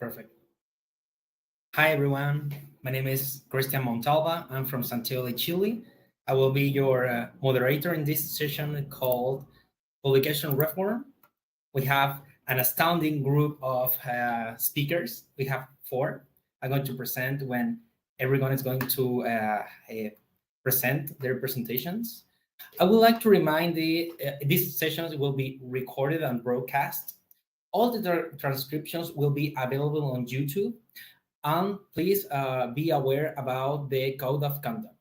Perfect. Hi, everyone. My name is Cristian Montalva. I'm from Santiago de Chile. I will be your moderator in this session called Publication Reform. We have an astounding group of speakers. We have 4. I'm going to present when everyone is going to present their presentations. I would like to remind these sessions will be recorded and broadcast. All the transcriptions will be available on YouTube. And please be aware about the code of conduct.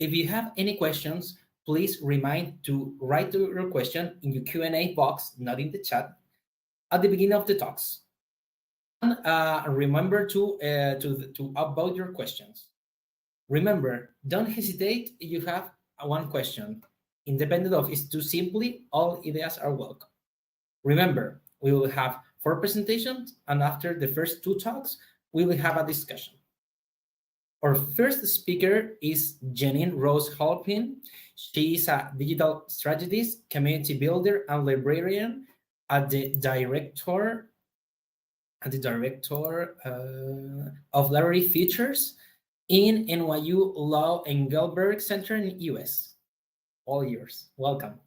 If you have any questions, please remind to write your question in your Q&A box, not in the chat, at the beginning of the talks. And remember to upvote your questions. Remember, don't hesitate if you have one question. Independent of it's too simply, all ideas are welcome. Remember, we will have 4 presentations, and after the first 2 talks, we will have a discussion. Our first speaker is Jennie Rose Halperin. She is a digital strategist, community builder, and librarian at the director of library features in NYU Law Engelberg Center in the US. All yours. Welcome.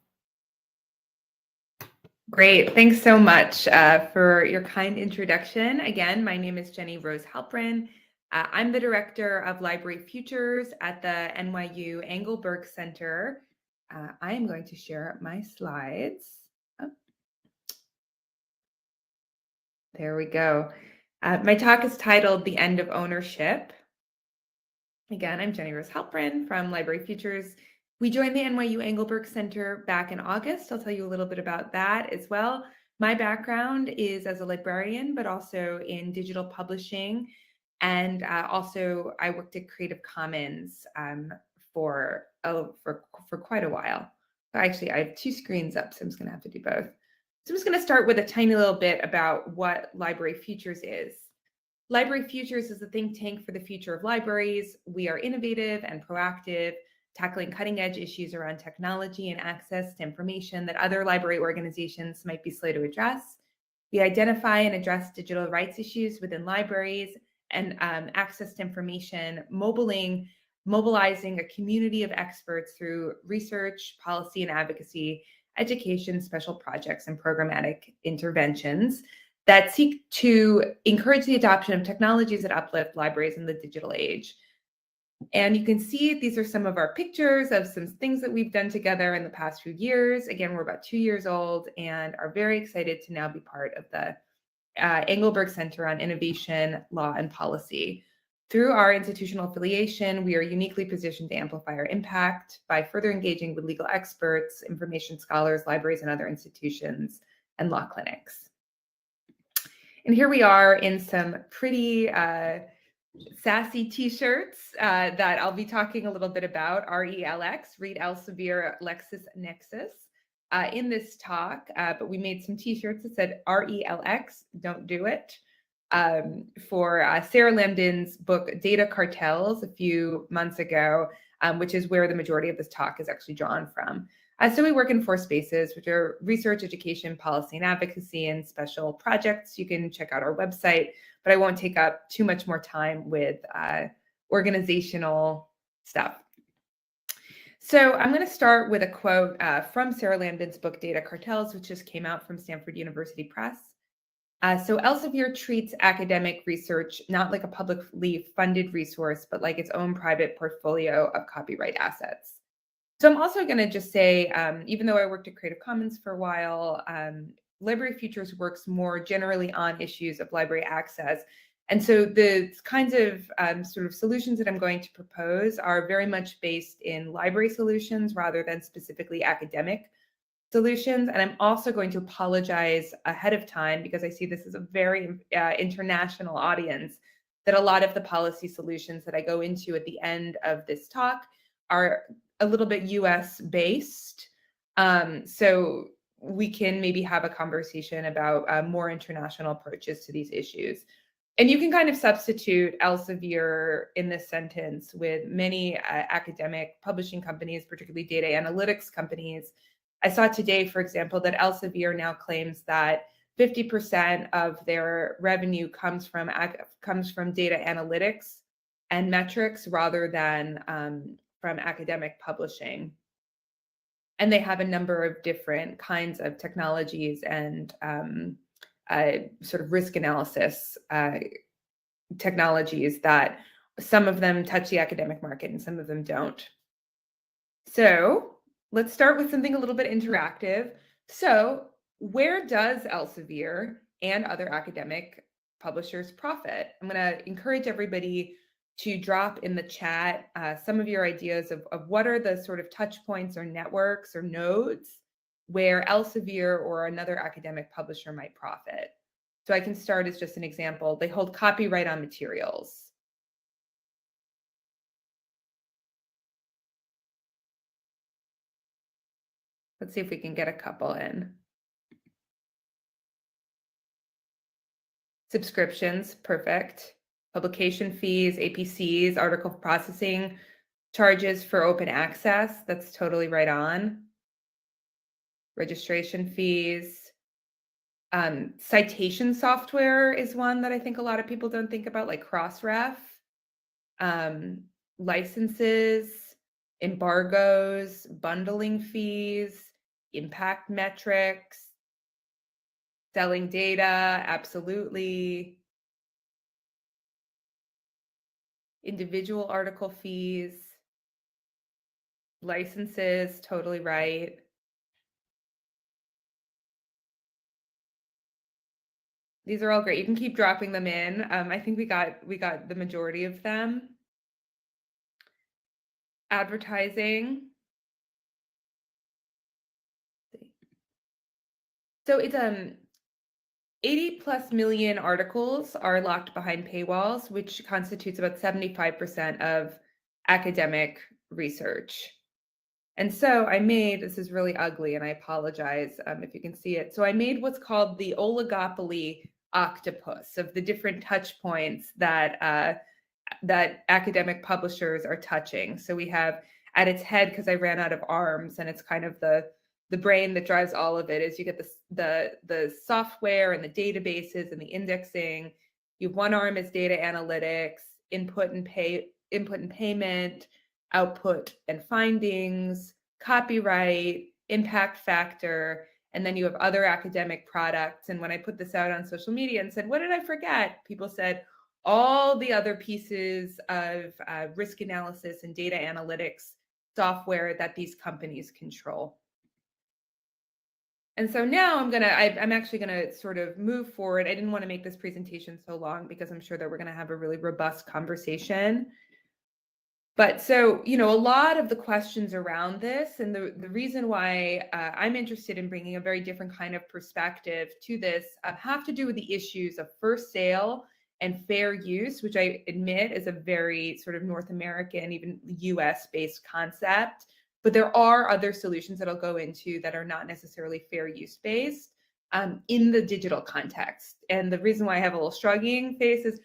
Great. Thanks so much for your kind introduction. Again, my name is Jennie Rose Halperin. I'm the Director of Library Futures at the NYU Engelberg Center. I am going to share my slides. Oh. There we go. My talk is titled The End of Ownership. Again, I'm Jennie Rose Halperin from Library Futures. We joined the NYU Engelberg Center back in August. I'll tell you a little bit about that as well. My background is as a librarian, but also in digital publishing. And also I worked at Creative Commons for quite a while. Actually, I have 2 screens up, so I'm just gonna have to do both. So I'm just gonna start with a tiny little bit about what Library Futures is. Library Futures is a think tank for the future of libraries. We are innovative and proactive, tackling cutting-edge issues around technology and access to information that other library organizations might be slow to address. We identify and address digital rights issues within libraries and access to information, mobilizing a community of experts through research, policy and advocacy, education, special projects, and programmatic interventions that seek to encourage the adoption of technologies that uplift libraries in the digital age. And you can see these are some of our pictures of some things that we've done together in the past few years. Again, we're about 2 years old and are very excited to now be part of the Engelberg Center on Innovation, Law, and Policy. Through our institutional affiliation, we are uniquely positioned to amplify our impact by further engaging with legal experts, information scholars, libraries, and other institutions, and law clinics. And here we are in some pretty sassy t-shirts that I'll be talking a little bit about. RELX, Read Elsevier LexisNexis, in this talk, but we made some t-shirts that said RELX, don't do it, for Sarah Lambdin's book Data Cartels a few months ago, which is where the majority of this talk is actually drawn from. So we work in 4 spaces, which are research, education, policy and advocacy, and special projects. You can check out our website, but I won't take up too much more time with organizational stuff. So I'm going to start with a quote from Sarah Lambdin's book, Data Cartels, which just came out from Stanford University Press. So Elsevier treats academic research not like a publicly funded resource, but like its own private portfolio of copyright assets. So I'm also going to just say, even though I worked at Creative Commons for a while, Library Futures works more generally on issues of library access. And so the kinds of sort of solutions that I'm going to propose are very much based in library solutions rather than specifically academic solutions. And I'm also going to apologize ahead of time because I see this as a very international audience, that a lot of the policy solutions that I go into at the end of this talk are a little bit US based. So we can maybe have a conversation about more international approaches to these issues. And you can kind of substitute Elsevier in this sentence with many academic publishing companies, particularly data analytics companies. I saw today, for example, that Elsevier now claims that 50% of their revenue comes from data analytics and metrics rather than from academic publishing. And they have a number of different kinds of technologies and sort of risk analysis technologies that some of them touch the academic market and some of them don't. So let's start with something a little bit interactive. So where does Elsevier and other academic publishers profit? I'm going to encourage everybody to drop in the chat some of your ideas of what are the sort of touch points or networks or nodes where Elsevier or another academic publisher might profit. So I can start as just an example. They hold copyright on materials. Let's see if we can get a couple in. Subscriptions, perfect. Publication fees, APCs, article processing charges for open access, that's totally right on. Registration fees. Citation software is one that I think a lot of people don't think about, like Crossref. Licenses, embargoes, bundling fees, impact metrics, selling data, absolutely. Individual article fees, licenses, totally right. These are all great. You can keep dropping them in. I think we got the majority of them. Advertising. So it's 80+ million articles are locked behind paywalls, which constitutes about 75% of academic research. And so I made, this is really ugly and I apologize if you can see it. So I made what's called the oligopoly octopus of the different touch points that that academic publishers are touching. So we have at its head, because I ran out of arms, and it's kind of the brain that drives all of it, is you get the software and the databases and the indexing. You have one arm is data analytics, input and payment, output and findings, copyright, impact factor, and then you have other academic products. And when I put this out on social media and said, what did I forget? People said all the other pieces of risk analysis and data analytics software that these companies control. And so now I'm actually gonna sort of move forward. I didn't want to make this presentation so long because I'm sure that we're gonna have a really robust conversation. But so, you know, a lot of the questions around this, and the reason why I'm interested in bringing a very different kind of perspective to this have to do with the issues of first sale and fair use, which I admit is a very sort of North American, even US-based concept. But there are other solutions that I'll go into that are not necessarily fair use based in the digital context. And the reason why I have a little shrugging face is,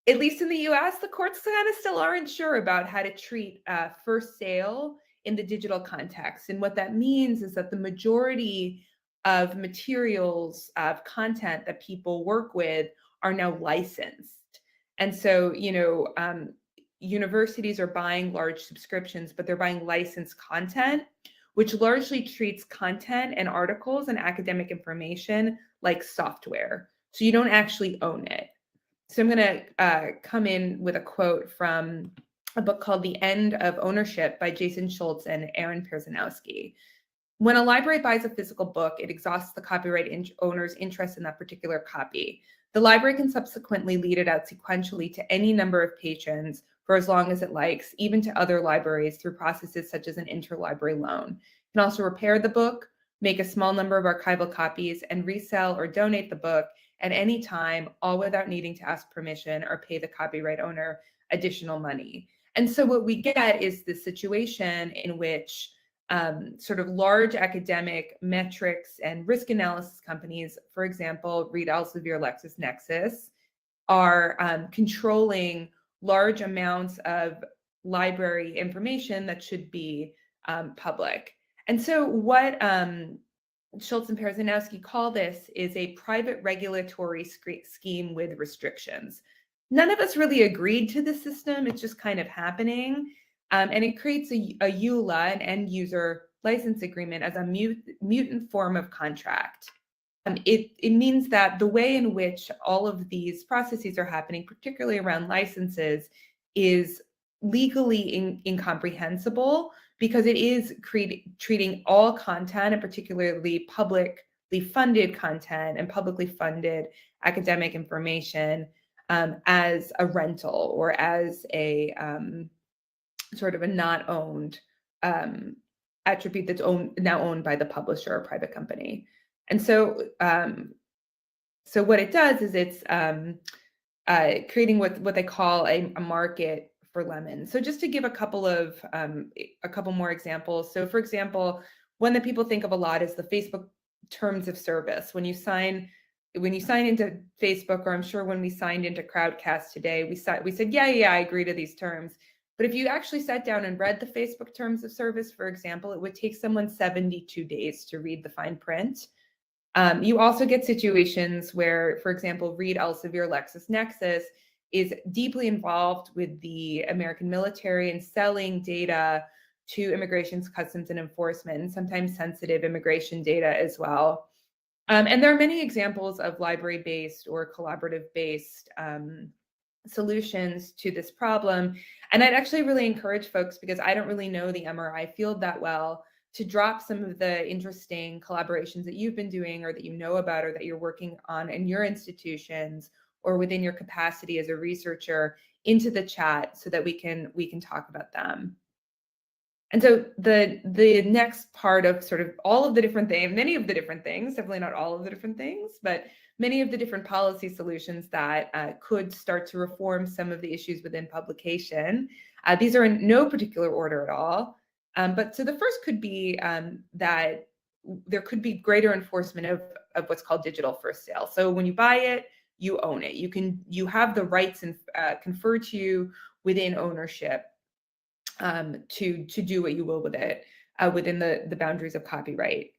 at least in the US, the courts kind of still aren't sure about how to treat first sale in the digital context. And what that means is that the majority of materials of content that people work with are now licensed. And so, you know, universities are buying large subscriptions, but they're buying licensed content, which largely treats content and articles and academic information like software. So you don't actually own it. So I'm going to come in with a quote from a book called The End of Ownership by Jason Schultz and Aaron Perzanowski. When a library buys a physical book, it exhausts the copyright owner's interest in that particular copy. The library can subsequently lead it out sequentially to any number of patrons for as long as it likes, even to other libraries through processes such as an interlibrary loan. It can also repair the book, make a small number of archival copies, and resell or donate the book at any time, all without needing to ask permission or pay the copyright owner additional money. And so what we get is the situation in which sort of large academic metrics and risk analysis companies, for example, Reed Elsevier, LexisNexis, are controlling large amounts of library information that should be public. And so what Schultz and Perzanowski call this is a private regulatory scheme with restrictions. None of us really agreed to the system. It's just kind of happening. And it creates a EULA, an end user license agreement, as a mutant form of contract. It means that the way in which all of these processes are happening, particularly around licenses, is legally incomprehensible, because it is treating all content, and particularly publicly funded content and publicly funded academic information, as a rental, or as a sort of a not owned attribute that's now owned by the publisher or private company. And so so what it does is it's creating what they call a market for lemons. So just to give a couple more examples. So for example, one that people think of a lot is the Facebook terms of service. When you sign into Facebook, or I'm sure when we signed into Crowdcast today, we said, yeah, I agree to these terms. But if you actually sat down and read the Facebook terms of service, for example, it would take someone 72 days to read the fine print. You also get situations where, for example, Reed Elsevier LexisNexis is deeply involved with the American military and selling data to Immigration, Customs, and Enforcement, and sometimes sensitive immigration data as well. And there are many examples of library-based or collaborative-based solutions to this problem. And I'd actually really encourage folks, because I don't really know the MRI field that well, to drop some of the interesting collaborations that you've been doing, or that you know about, or that you're working on in your institutions or within your capacity as a researcher, into the chat, so that we can talk about them. And so the next part of sort of all of the different things, many of the different things, definitely not all of the different things, but many of the different policy solutions that could start to reform some of the issues within publication. These are in no particular order at all. But so the first could be that there could be greater enforcement of what's called digital first sale. So when you buy it, you own it. You have the rights conferred to you within ownership to do what you will with it within the boundaries of copyright.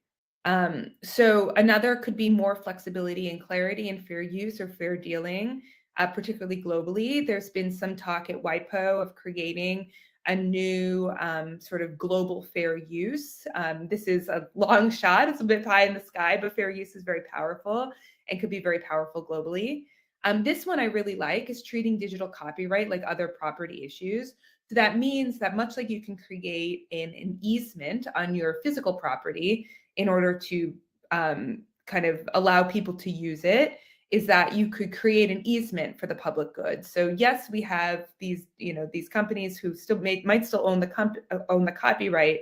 So another could be more flexibility and clarity in fair use or fair dealing, particularly globally. There's been some talk at WIPO of creating a new sort of global fair use. This is a long shot. It's a bit high in the sky, but fair use is very powerful and could be very powerful globally. This one I really like is treating digital copyright like other property issues. So that means that much like you can create an easement on your physical property in order to kind of allow people to use it, is that you could create an easement for the public good. So yes, we have these companies who still might still own the copyright,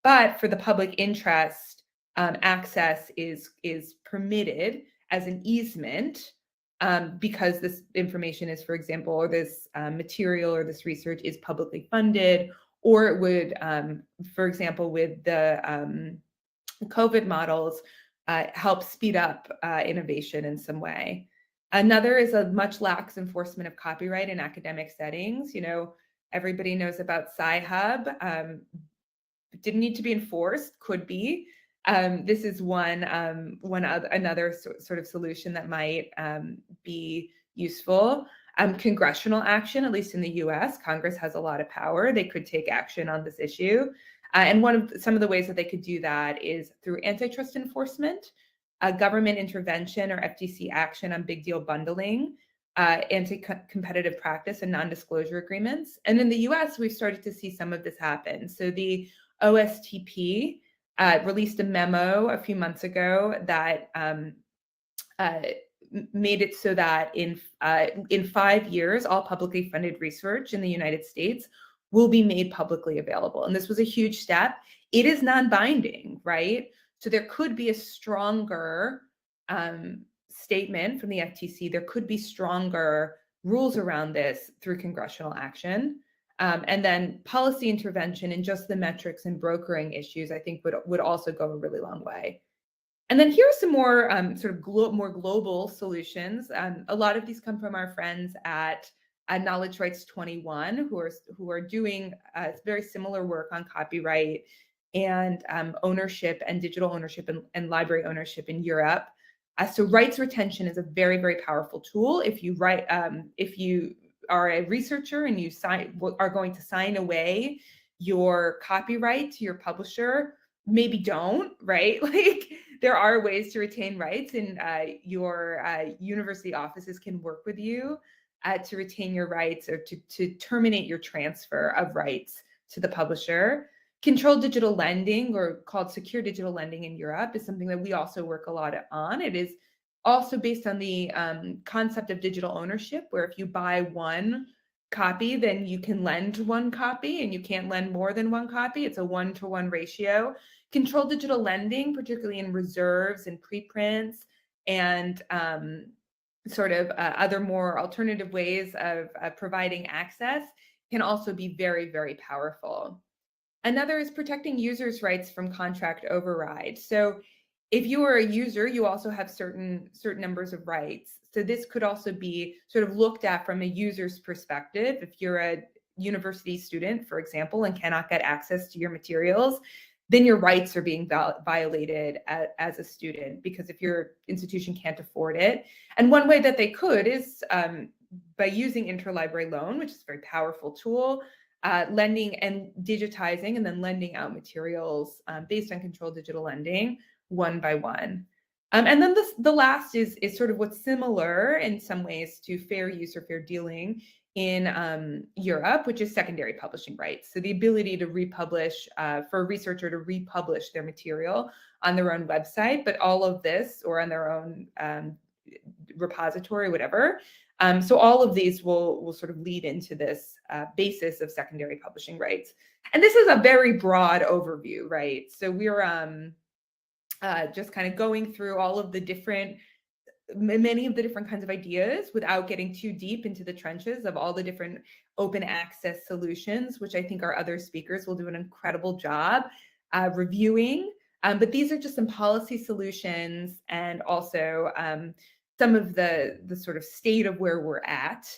but for the public interest, access is permitted as an easement. Because this information is, for example, or this material or this research is publicly funded, or it would, for example, with the COVID models, help speed up innovation in some way. Another is a much lax enforcement of copyright in academic settings. Everybody knows about Sci-Hub. Didn't need to be enforced, could be. This is another sort of solution that might be useful. Congressional action, at least in the US, Congress has a lot of power. They could take action on this issue. And some of the ways that they could do that is through antitrust enforcement, government intervention or FTC action on big deal bundling, anti-competitive practice and non-disclosure agreements. And in the US, we've started to see some of this happen. So the OSTP released a memo a few months ago that made it so that in 5 years, all publicly funded research in the United States will be made publicly available. And this was a huge step. It is non-binding, right? So there could be a stronger statement from the FTC. There could be stronger rules around this through congressional action. And then policy intervention and just the metrics and brokering issues, I think would also go a really long way. And then here are some more sort of more global solutions. A lot of these come from our friends at Knowledge Rights 21, who are doing very similar work on copyright and ownership and digital ownership and library ownership in Europe. So rights retention is a very, very powerful tool. If you are a researcher and you are going to sign away your copyright to your publisher, maybe don't, right? Like there are ways to retain rights, and your university offices can work with you to retain your rights or to terminate your transfer of rights to the publisher. Controlled digital lending, or called secure digital lending in Europe, is something that we also work a lot on. It is also based on the concept of digital ownership, where if you buy one copy, then you can lend one copy, and you can't lend more than one copy. It's a 1-to-1 ratio. Controlled digital lending, particularly in reserves and preprints and sort of other more alternative ways of providing access, can also be very, very powerful. Another is protecting users' rights from contract override. So if you are a user, you also have certain numbers of rights. So this could also be sort of looked at from a user's perspective. If you're a university student, for example, and cannot get access to your materials, then your rights are being violated as a student, because if your institution can't afford it. And one way that they could is by using interlibrary loan, which is a very powerful tool, lending and digitizing and then lending out materials based on controlled digital lending one by one. And then the last is sort of what's similar in some ways to fair use or fair dealing in Europe, which is secondary publishing rights. So the ability to republish, for a researcher to republish their material on their own website, but all of this, or on their own repository, whatever. So all of these will sort of lead into this basis of secondary publishing rights. And this is a very broad overview, right? So we're just kind of going through all of the many of the different kinds of ideas without getting too deep into the trenches of all the different open access solutions, which I think our other speakers will do an incredible job reviewing. But these are just some policy solutions, and also some of the sort of state of where we're at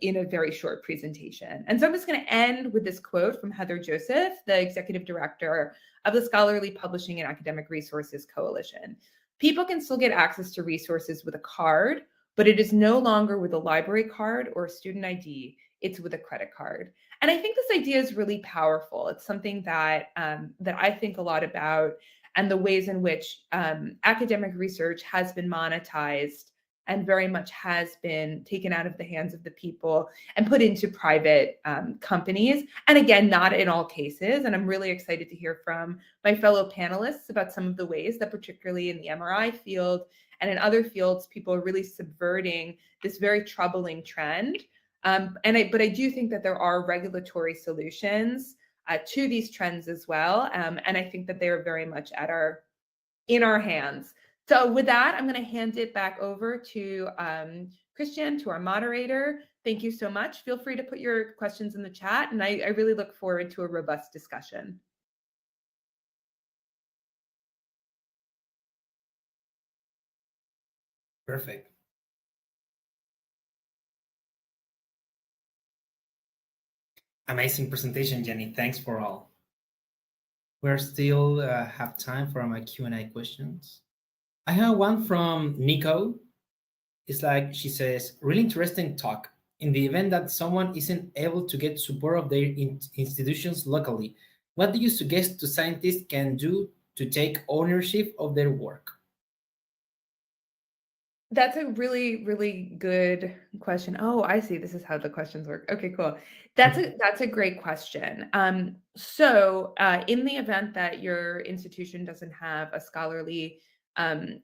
in a very short presentation. And so I'm just going to end with this quote from Heather Joseph, the executive director of the Scholarly Publishing and Academic Resources Coalition. People can still get access to resources with a card, but it is no longer with a library card or a student ID. It's with a credit card. And I think this idea is really powerful. It's something that I think a lot about, and the ways in which academic research has been monetized and very much has been taken out of the hands of the people and put into private companies. And again, not in all cases. And I'm really excited to hear from my fellow panelists about some of the ways that, particularly in the MRI field and in other fields, people are really subverting this very troubling trend. But I do think that there are regulatory solutions to these trends as well. And I think that they are very much in our hands. So with that, I'm going to hand it back over to Christian, to our moderator. Thank you so much. Feel free to put your questions in the chat, and I really look forward to a robust discussion. Perfect. Amazing presentation, Jennie. Thanks for all. We're still have time for my Q&A questions. I have one from Nico. It's like, she says, really interesting talk. In the event that someone isn't able to get support of their institutions locally, what do you suggest to scientists can do to take ownership of their work? That's a really, really good question. Oh, I see. This is how the questions work. Okay, cool. That's a great question. So in the event that your institution doesn't have a scholarly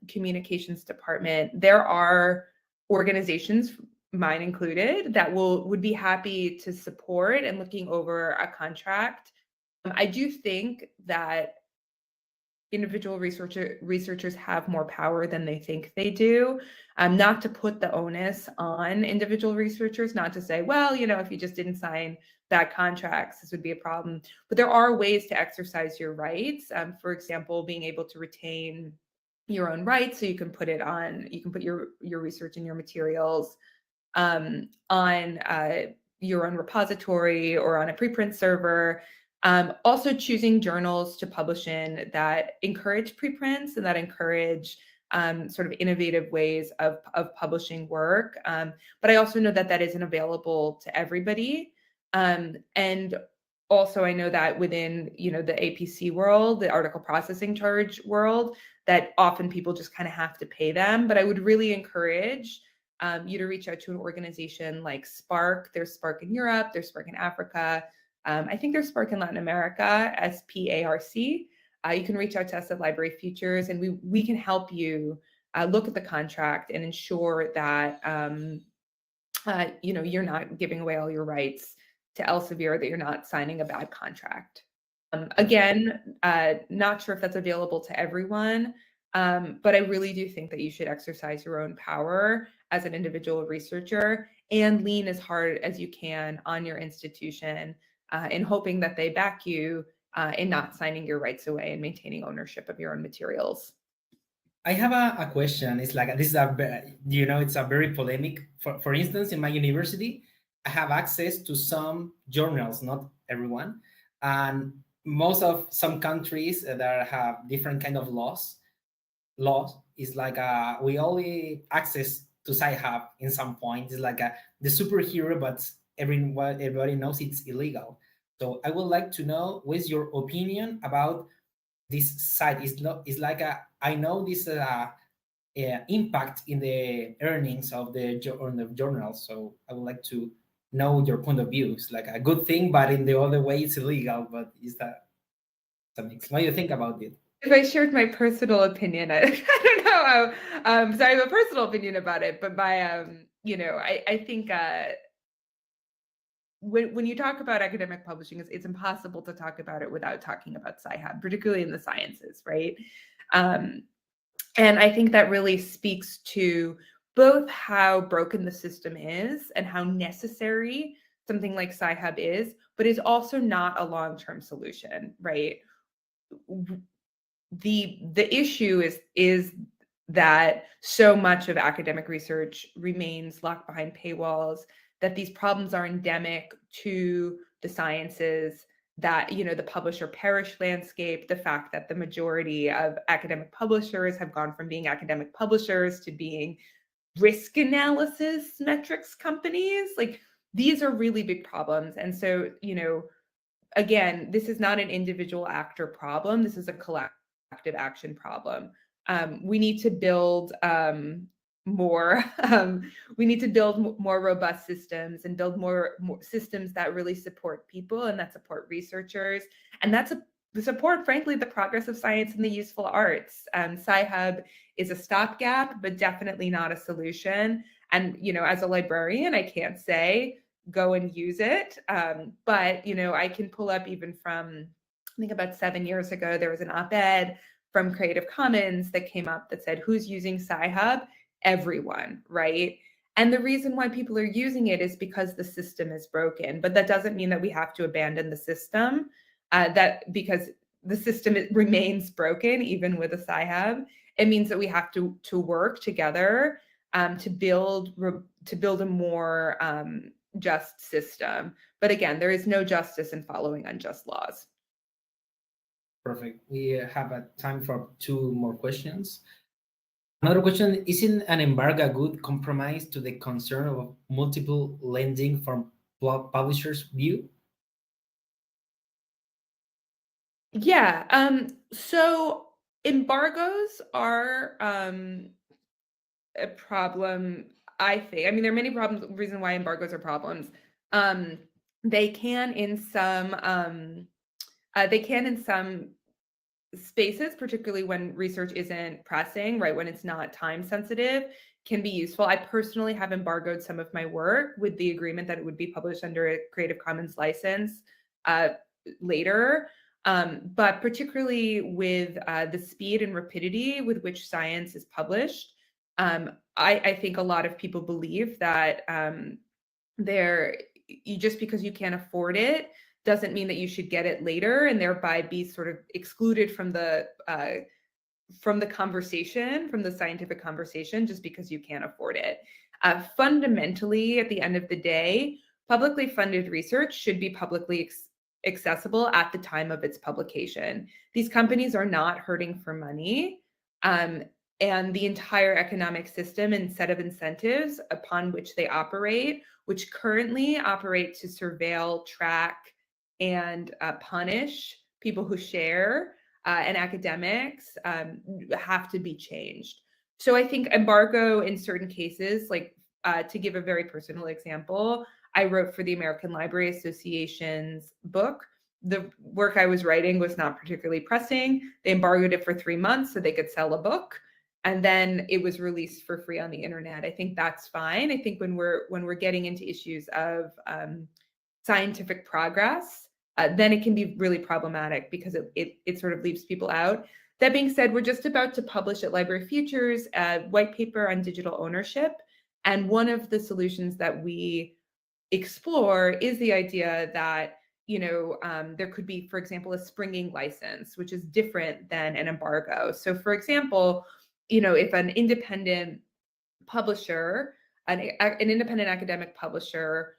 communications department, there are organizations, mine included, that would be happy to support and looking over a contract. I do think that individual researchers have more power than they think they do. Not to put the onus on individual researchers, not to say, well, if you just didn't sign bad contracts, this would be a problem. But there are ways to exercise your rights. For example, being able to retain your own rights, so you can put your research and your materials on your own repository or on a preprint server. Also choosing journals to publish in that encourage preprints and that encourage sort of innovative ways of publishing work. But I also know that that isn't available to everybody. And also I know that within, the APC world, the article processing charge world, that often people just kind of have to pay them. But I would really encourage you to reach out to an organization like Spark. There's Spark in Europe, there's Spark in Africa. I think there's Spark in Latin America, SPARC. You can reach out to us at Library Futures, and we can help you look at the contract and ensure that you're not giving away all your rights to Elsevier, that you're not signing a bad contract. Again, not sure if that's available to everyone, but I really do think that you should exercise your own power as an individual researcher and lean as hard as you can on your institution in hoping that they back you in not signing your rights away and maintaining ownership of your own materials. I have a question. It's like, this is it's a very polemic. For instance, in my university, I have access to some journals, not everyone, and most of some countries that have different kind of laws is like we only access to Sci-Hub in some point. It's like the superhero, but everybody knows it's illegal. So I would like to know what's your opinion about this site. Is like I know this impact in the earnings of the journal. So I would like to know your point of view. It's like a good thing, but in the other way, it's illegal. But is that something? What do you think about it? If I shared my personal opinion, I don't know. So I have a personal opinion about it, but I think when you talk about academic publishing, it's impossible to talk about it without talking about Sci-Hub, particularly in the sciences, right? And I think that really speaks to both how broken the system is and how necessary something like Sci-Hub is, but is also not a long-term solution, right? The issue is that so much of academic research remains locked behind paywalls, that these problems are endemic to the sciences, that the publisher perish landscape, the fact that the majority of academic publishers have gone from being academic publishers to being risk analysis metrics companies. Like, these are really big problems. And so, again, this is not an individual actor problem. This is a collective action problem. We need to build more robust systems and build more systems that really support people and that support researchers, and that's support, frankly, the progress of science and the useful arts. Sci-Hub is a stopgap, but definitely not a solution. And as a librarian, I can't say go and use it, but I can pull up even from, I think about 7 years ago, there was an op-ed from Creative Commons that came up that said, who's using Sci-Hub? Everyone, right? And the reason why people are using it is because the system is broken. But that doesn't mean that we have to abandon the system, because the system remains broken even with a Sci-Hub. It means that we have to work together to build a more just system. But again, there is no justice in following unjust laws. Perfect. We have a time for 2 more questions. Another question: isn't an embargo a good compromise to the concern of multiple lending from publishers' view? Yeah. So embargoes are a problem, I think. I mean, there are many reasons why embargoes are problems. They can in some spaces, particularly when research isn't pressing, right? When it's not time sensitive, can be useful. I personally have embargoed some of my work with the agreement that it would be published under a Creative Commons license later. But particularly with the speed and rapidity with which science is published, I think a lot of people believe that just because you can't afford it doesn't mean that you should get it later and thereby be sort of excluded from the conversation, from the scientific conversation, just because you can't afford it. Fundamentally, at the end of the day, publicly funded research should be publicly accessible at the time of its publication. These companies are not hurting for money. And the entire economic system and set of incentives upon which they operate, which currently operate to surveil, track, and punish people who share and academics, have to be changed. So I think embargo in certain cases, like to give a very personal example, I wrote for the American Library Association's book. The work I was writing was not particularly pressing. They embargoed it for 3 months so they could sell a book. And then it was released for free on the internet. I think that's fine. I think when we're getting into issues of scientific progress, then it can be really problematic because it sort of leaves people out. That being said, we're just about to publish at Library Futures a white paper on digital ownership. And one of the solutions that we explore is the idea that there could be, for example, a springing license, which is different than an embargo. So, for example, if an independent publisher, an independent academic publisher,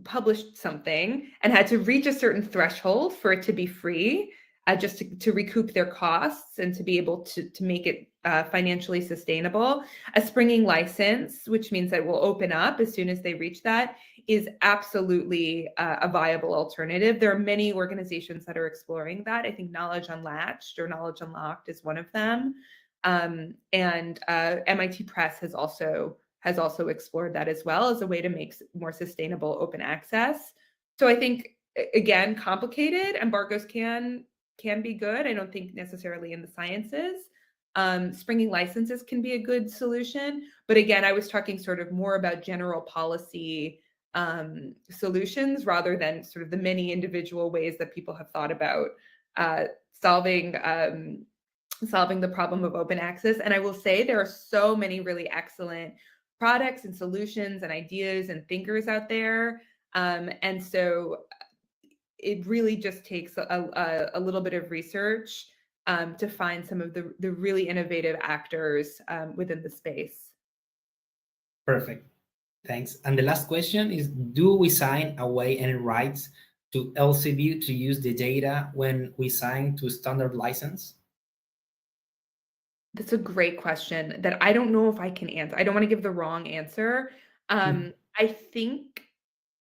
published something and had to reach a certain threshold for it to be free, just to recoup their costs and to be able to make it financially sustainable. A springing license, which means that it will open up as soon as they reach that, is absolutely a viable alternative. There are many organizations that are exploring that. I think Knowledge Unlatched or Knowledge Unlocked is one of them. And MIT Press has also explored that as well as a way to make more sustainable open access. So I think, again, complicated. Embargoes can be good. I don't think necessarily in the sciences. Springing licenses can be a good solution. But again, I was talking sort of more about general policy solutions rather than sort of the many individual ways that people have thought about solving the problem of open access. And I will say there are so many really excellent products and solutions and ideas and thinkers out there. And so it really just takes a little bit of research to find some of the really innovative actors within the space. Perfect. Thanks. And the last question is, do we sign away any rights to Elsevier to use the data when we sign to standard license? That's a great question that I don't know if I can answer. I don't want to give the wrong answer. I think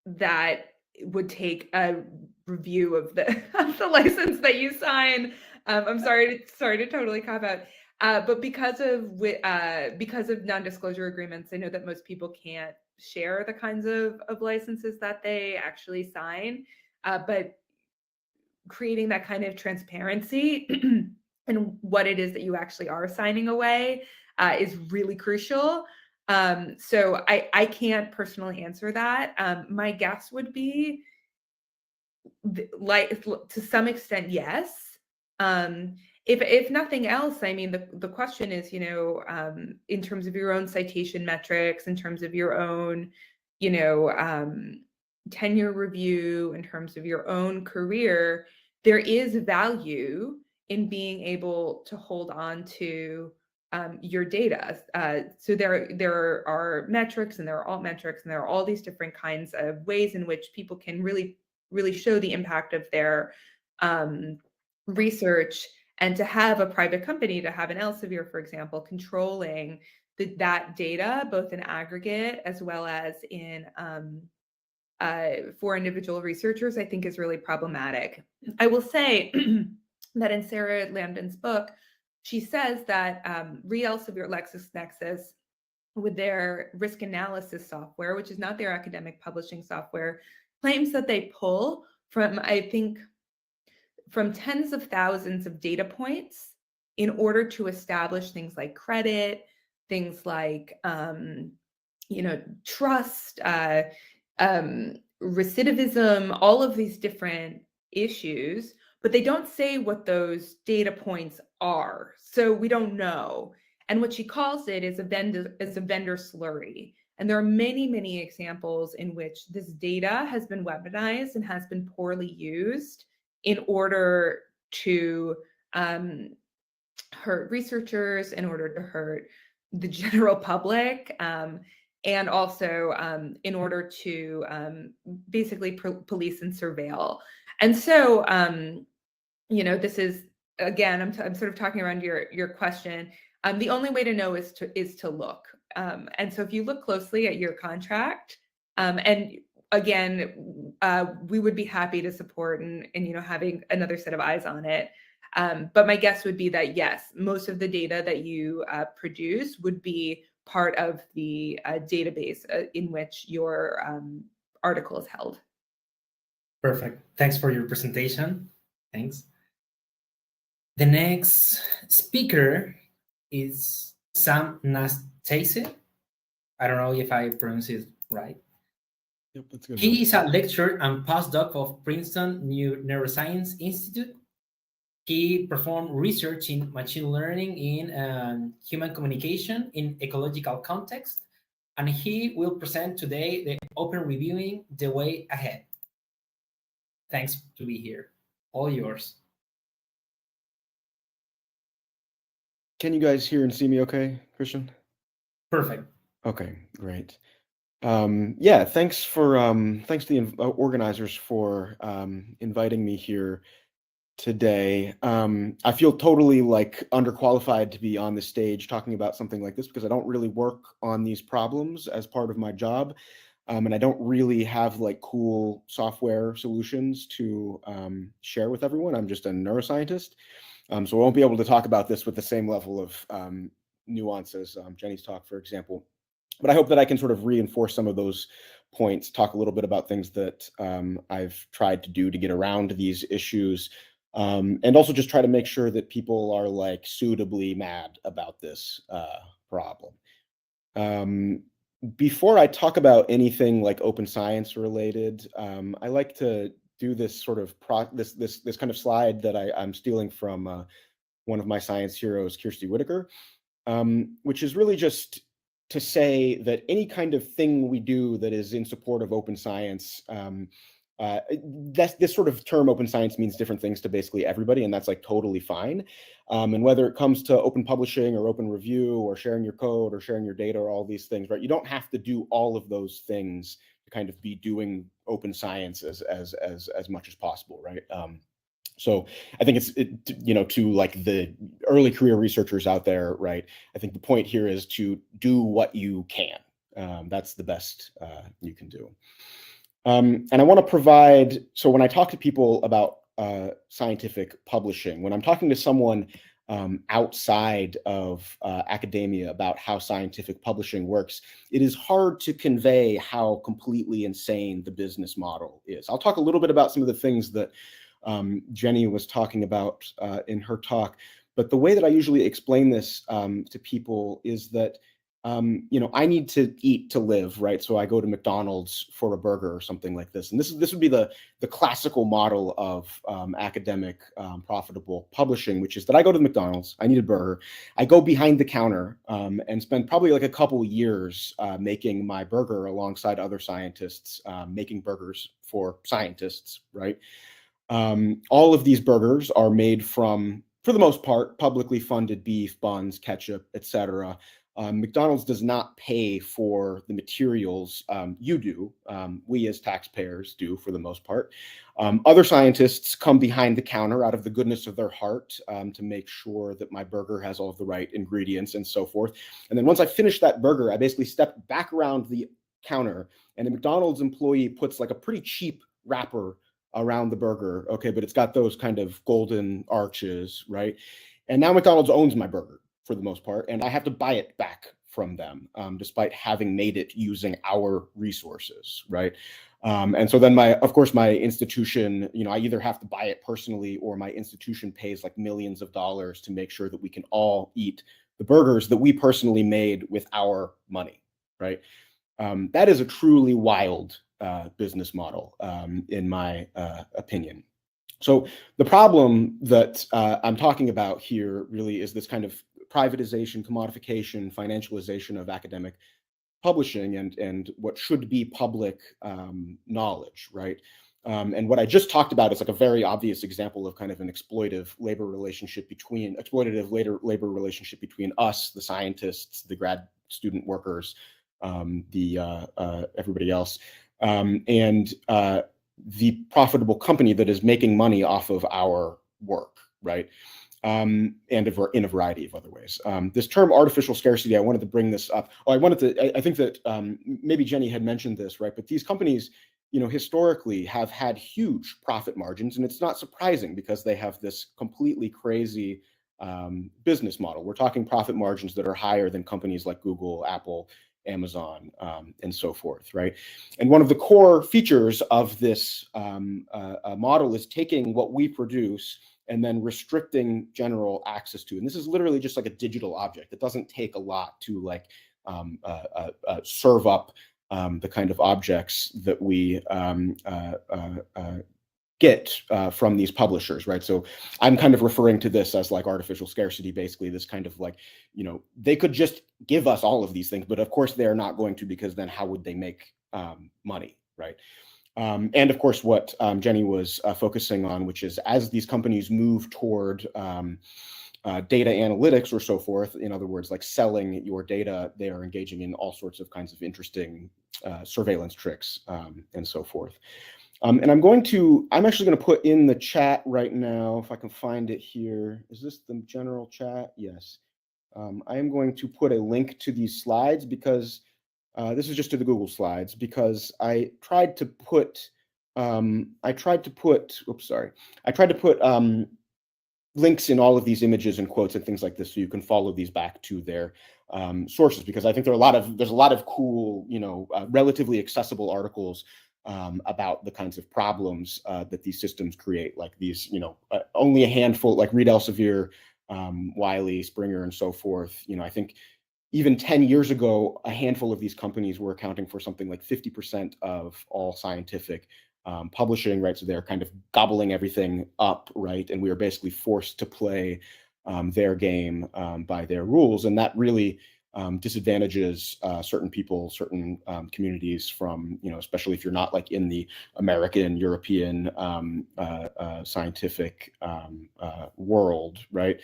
that would take a review of the license that you sign. I'm sorry to totally cop out. But because of non-disclosure agreements, I know that most people can't share the kinds of licenses that they actually sign. But creating that kind of transparency and what it is that you actually are signing away is really crucial. So I can't personally answer that. My guess would be, like, to some extent, yes. If nothing else, I mean, the question is, in terms of your own citation metrics, in terms of your own, tenure review, in terms of your own career, there is value in being able to hold on to your data. So there are metrics and there are alt metrics and there are all these different kinds of ways in which people can really show the impact of their research. And to have a private company, to have an Elsevier, for example, controlling that data, both in aggregate as well as in for individual researchers, I think is really problematic. I will say that in Sarah Lambden's book, she says that Elsevier LexisNexis, with their risk analysis software, which is not their academic publishing software, claims that they pull from, I think, from tens of thousands of data points in order to establish things like credit, things like trust, recidivism, all of these different issues, but they don't say what those data points are. So we don't know. And what she calls it is a vendor slurry. And there are many, many examples in which this data has been weaponized and has been poorly used in order to hurt researchers, in order to hurt the general public. and also in order to basically police and surveil. And so, this is, again, I'm sort of talking around your question. The only way to know is to look. And so if you look closely at your contract, and again, we would be happy to support and having another set of eyes on it. But my guess would be that yes, most of the data that you produce would be part of the database in which your article is held. Perfect. Thanks for your presentation. Thanks. The next speaker is Sam Nastase. I don't know if I pronounce it right. Yep, that's good. He is a lecturer and postdoc of Princeton Neuroscience Institute. He performed research in machine learning in human communication in ecological context, and he will present today the open reviewing the way ahead. Thanks to be here. All yours. Can you guys hear and see me okay, Christian? Perfect. Okay, great. Yeah, thanks to the organizers for inviting me here today. I feel totally underqualified to be on the stage talking about something like this because I don't really work on these problems as part of my job. And I don't really have cool software solutions to share with everyone. I'm just a neuroscientist. So I won't be able to talk about this with the same level of nuance as Jennie's talk, for example. But I hope that I can sort of reinforce some of those points, talk a little bit about things that I've tried to do to get around these issues, and also just try to make sure that people are suitably mad about this problem. Before I talk about anything open science related, I like to do this sort of this kind of slide that I'm stealing from one of my science heroes, Kirsty Whitaker, which is really just to say that any kind of thing we do that is in support of open science, this sort of term open science means different things to basically everybody, and that's totally fine. And whether it comes to open publishing or open review or sharing your code or sharing your data or all these things, right? You don't have to do all of those things to kind of be doing open science as much as possible, right? So I think it's, to the early career researchers out there, right? I think the point here is to do what you can. That's the best you can do. And I want to provide, so when I talk to people about scientific publishing, when I'm talking to someone outside of academia about how scientific publishing works, it is hard to convey how completely insane the business model is. I'll talk a little bit about some of the things that Jennie was talking about in her talk, but the way that I usually explain this to people is that I need to eat to live, right? So I go to McDonald's for a burger or something like this, and this would be the classical model of academic profitable publishing, which is that I go to McDonald's, I need a burger, I go behind the counter and spend probably a couple years making my burger alongside other scientists making burgers for scientists, right? All of these burgers are made from, for the most part, publicly funded beef, buns, ketchup, etc. McDonald's does not pay for the materials. You do. We as taxpayers do, for the most part. Other scientists come behind the counter out of the goodness of their heart to make sure that my burger has all of the right ingredients and so forth. And then once I finish that burger, I basically step back around the counter, and a McDonald's employee puts a pretty cheap wrapper around the burger, okay, but it's got those kind of golden arches, right? And now McDonald's owns my burger for the most part, and I have to buy it back from them, despite having made it using our resources, right? And so then of course, my institution, I either have to buy it personally or my institution pays millions of dollars to make sure that we can all eat the burgers that we personally made with our money, right? That is a truly wild business model, in my opinion. So the problem that I'm talking about here really is this kind of privatization, commodification, financialization of academic publishing and what should be public knowledge, right? And what I just talked about is a very obvious example of kind of an exploitative labor relationship between us, the scientists, the grad student workers, everybody else, and the profitable company that is making money off of our work, right? And in a variety of other ways. This term artificial scarcity, I wanted to bring this up. Oh, I think that maybe Jennie had mentioned this, right? But these companies, historically have had huge profit margins, and it's not surprising because they have this completely crazy business model. We're talking profit margins that are higher than companies like Google, Apple, Amazon, and so forth, right? And one of the core features of this model is taking what we produce and then restricting general access to. And this is literally just like a digital object. It doesn't take a lot to like serve up the kind of objects that we get from these publishers, right? So I'm kind of referring to this as like artificial scarcity, basically this kind of like, they could just give us all of these things, but of course they're not going to, because then how would they make money, right? And of course, what Jennie was focusing on, which is as these companies move toward data analytics or so forth, in other words, like selling your data, they are engaging in all sorts of kinds of interesting surveillance tricks and so forth. And I'm actually going to put in the chat right now, if I can find it here. Is this the general chat? Yes. I am going to put a link to these slides because this is just to the Google slides, because I tried to put links in all of these images and quotes and things like this, so you can follow these back to their sources, because I think there's a lot of cool, relatively accessible articles about the kinds of problems that these systems create, like these, only a handful, like Reed Elsevier, Wiley, Springer, and so forth. I think even 10 years ago, a handful of these companies were accounting for something like 50% of all scientific publishing, right? So they're kind of gobbling everything up, right? And we are basically forced to play their game by their rules. And that really disadvantages certain people, certain communities from, especially if you're not like in the American, European scientific world, right?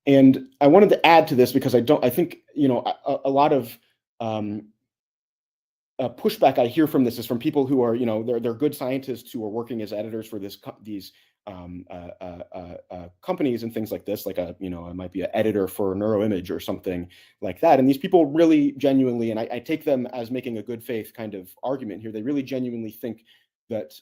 And I wanted to add to this because I think, a lot of pushback I hear from this is from people who are, they're good scientists who are working as editors for these companies and things like this, like it might be an editor for NeuroImage or something like that. And these people really genuinely, and I take them as making a good faith kind of argument here, they really genuinely think that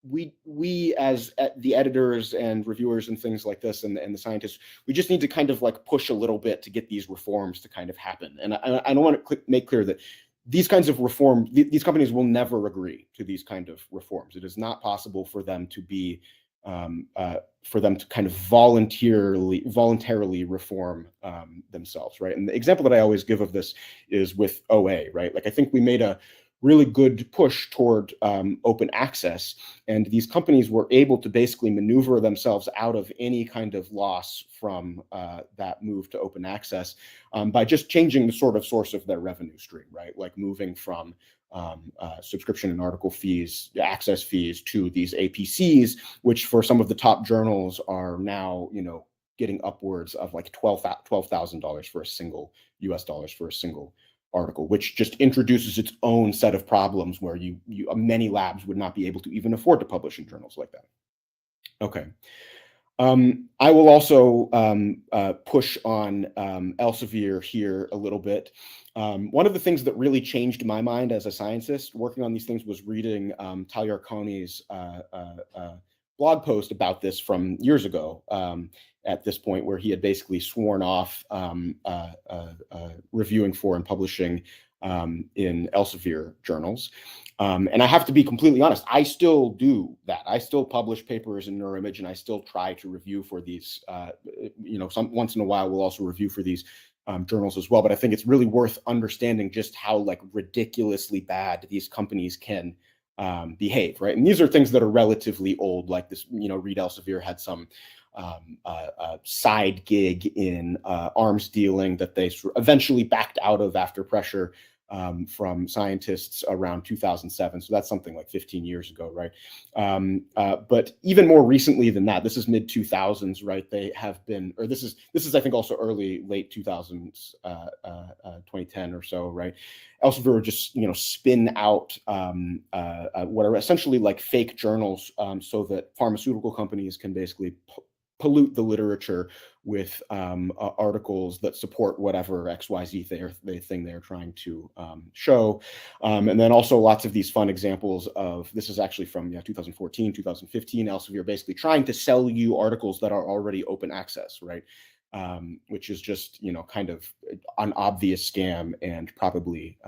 we as the editors and reviewers and things like this and the scientists, we just need to kind of like push a little bit to get these reforms to kind of happen. And I don't want to make clear that these kinds of reform, these companies will never agree to these kind of reforms. It is not possible for them to be, for them to kind of voluntarily reform themselves, right? And the example that I always give of this is with OA, right? Like I think we made a really good push toward open access, and these companies were able to basically maneuver themselves out of any kind of loss from that move to open access by just changing the sort of source of their revenue stream, right? Like moving from subscription and article fees, access fees, to these APCs, which for some of the top journals are now, getting upwards of like $12,000 for a single US dollars for a single article, which just introduces its own set of problems where many labs would not be able to even afford to publish in journals like that. Okay. I will also push on Elsevier here a little bit. One of the things that really changed my mind as a scientist working on these things was reading Tal Yarkoni's blog post about this from years ago at this point, where he had basically sworn off reviewing for and publishing in Elsevier journals. And I have to be completely honest, I still do that. I still publish papers in NeuroImage, and I still try to review for these, once in a while we'll also review for these journals as well. But I think it's really worth understanding just how like ridiculously bad these companies can behave, right? And these are things that are relatively old, like this, Reed Elsevier had some side gig in arms dealing that they eventually backed out of after pressure from scientists around 2007. So that's something like 15 years ago, right? But even more recently than that, this is mid 2000s, right? They have been, or this is I think also late 2000s, 2010 or so, right? Elsevier just spin out what are essentially like fake journals, so that pharmaceutical companies can basically pollute the literature with articles that support whatever XYZ thing they're trying to show. And then also lots of these fun examples of, this is actually from 2014, 2015, Elsevier basically trying to sell you articles that are already open access, right? Which is just, kind of an obvious scam and probably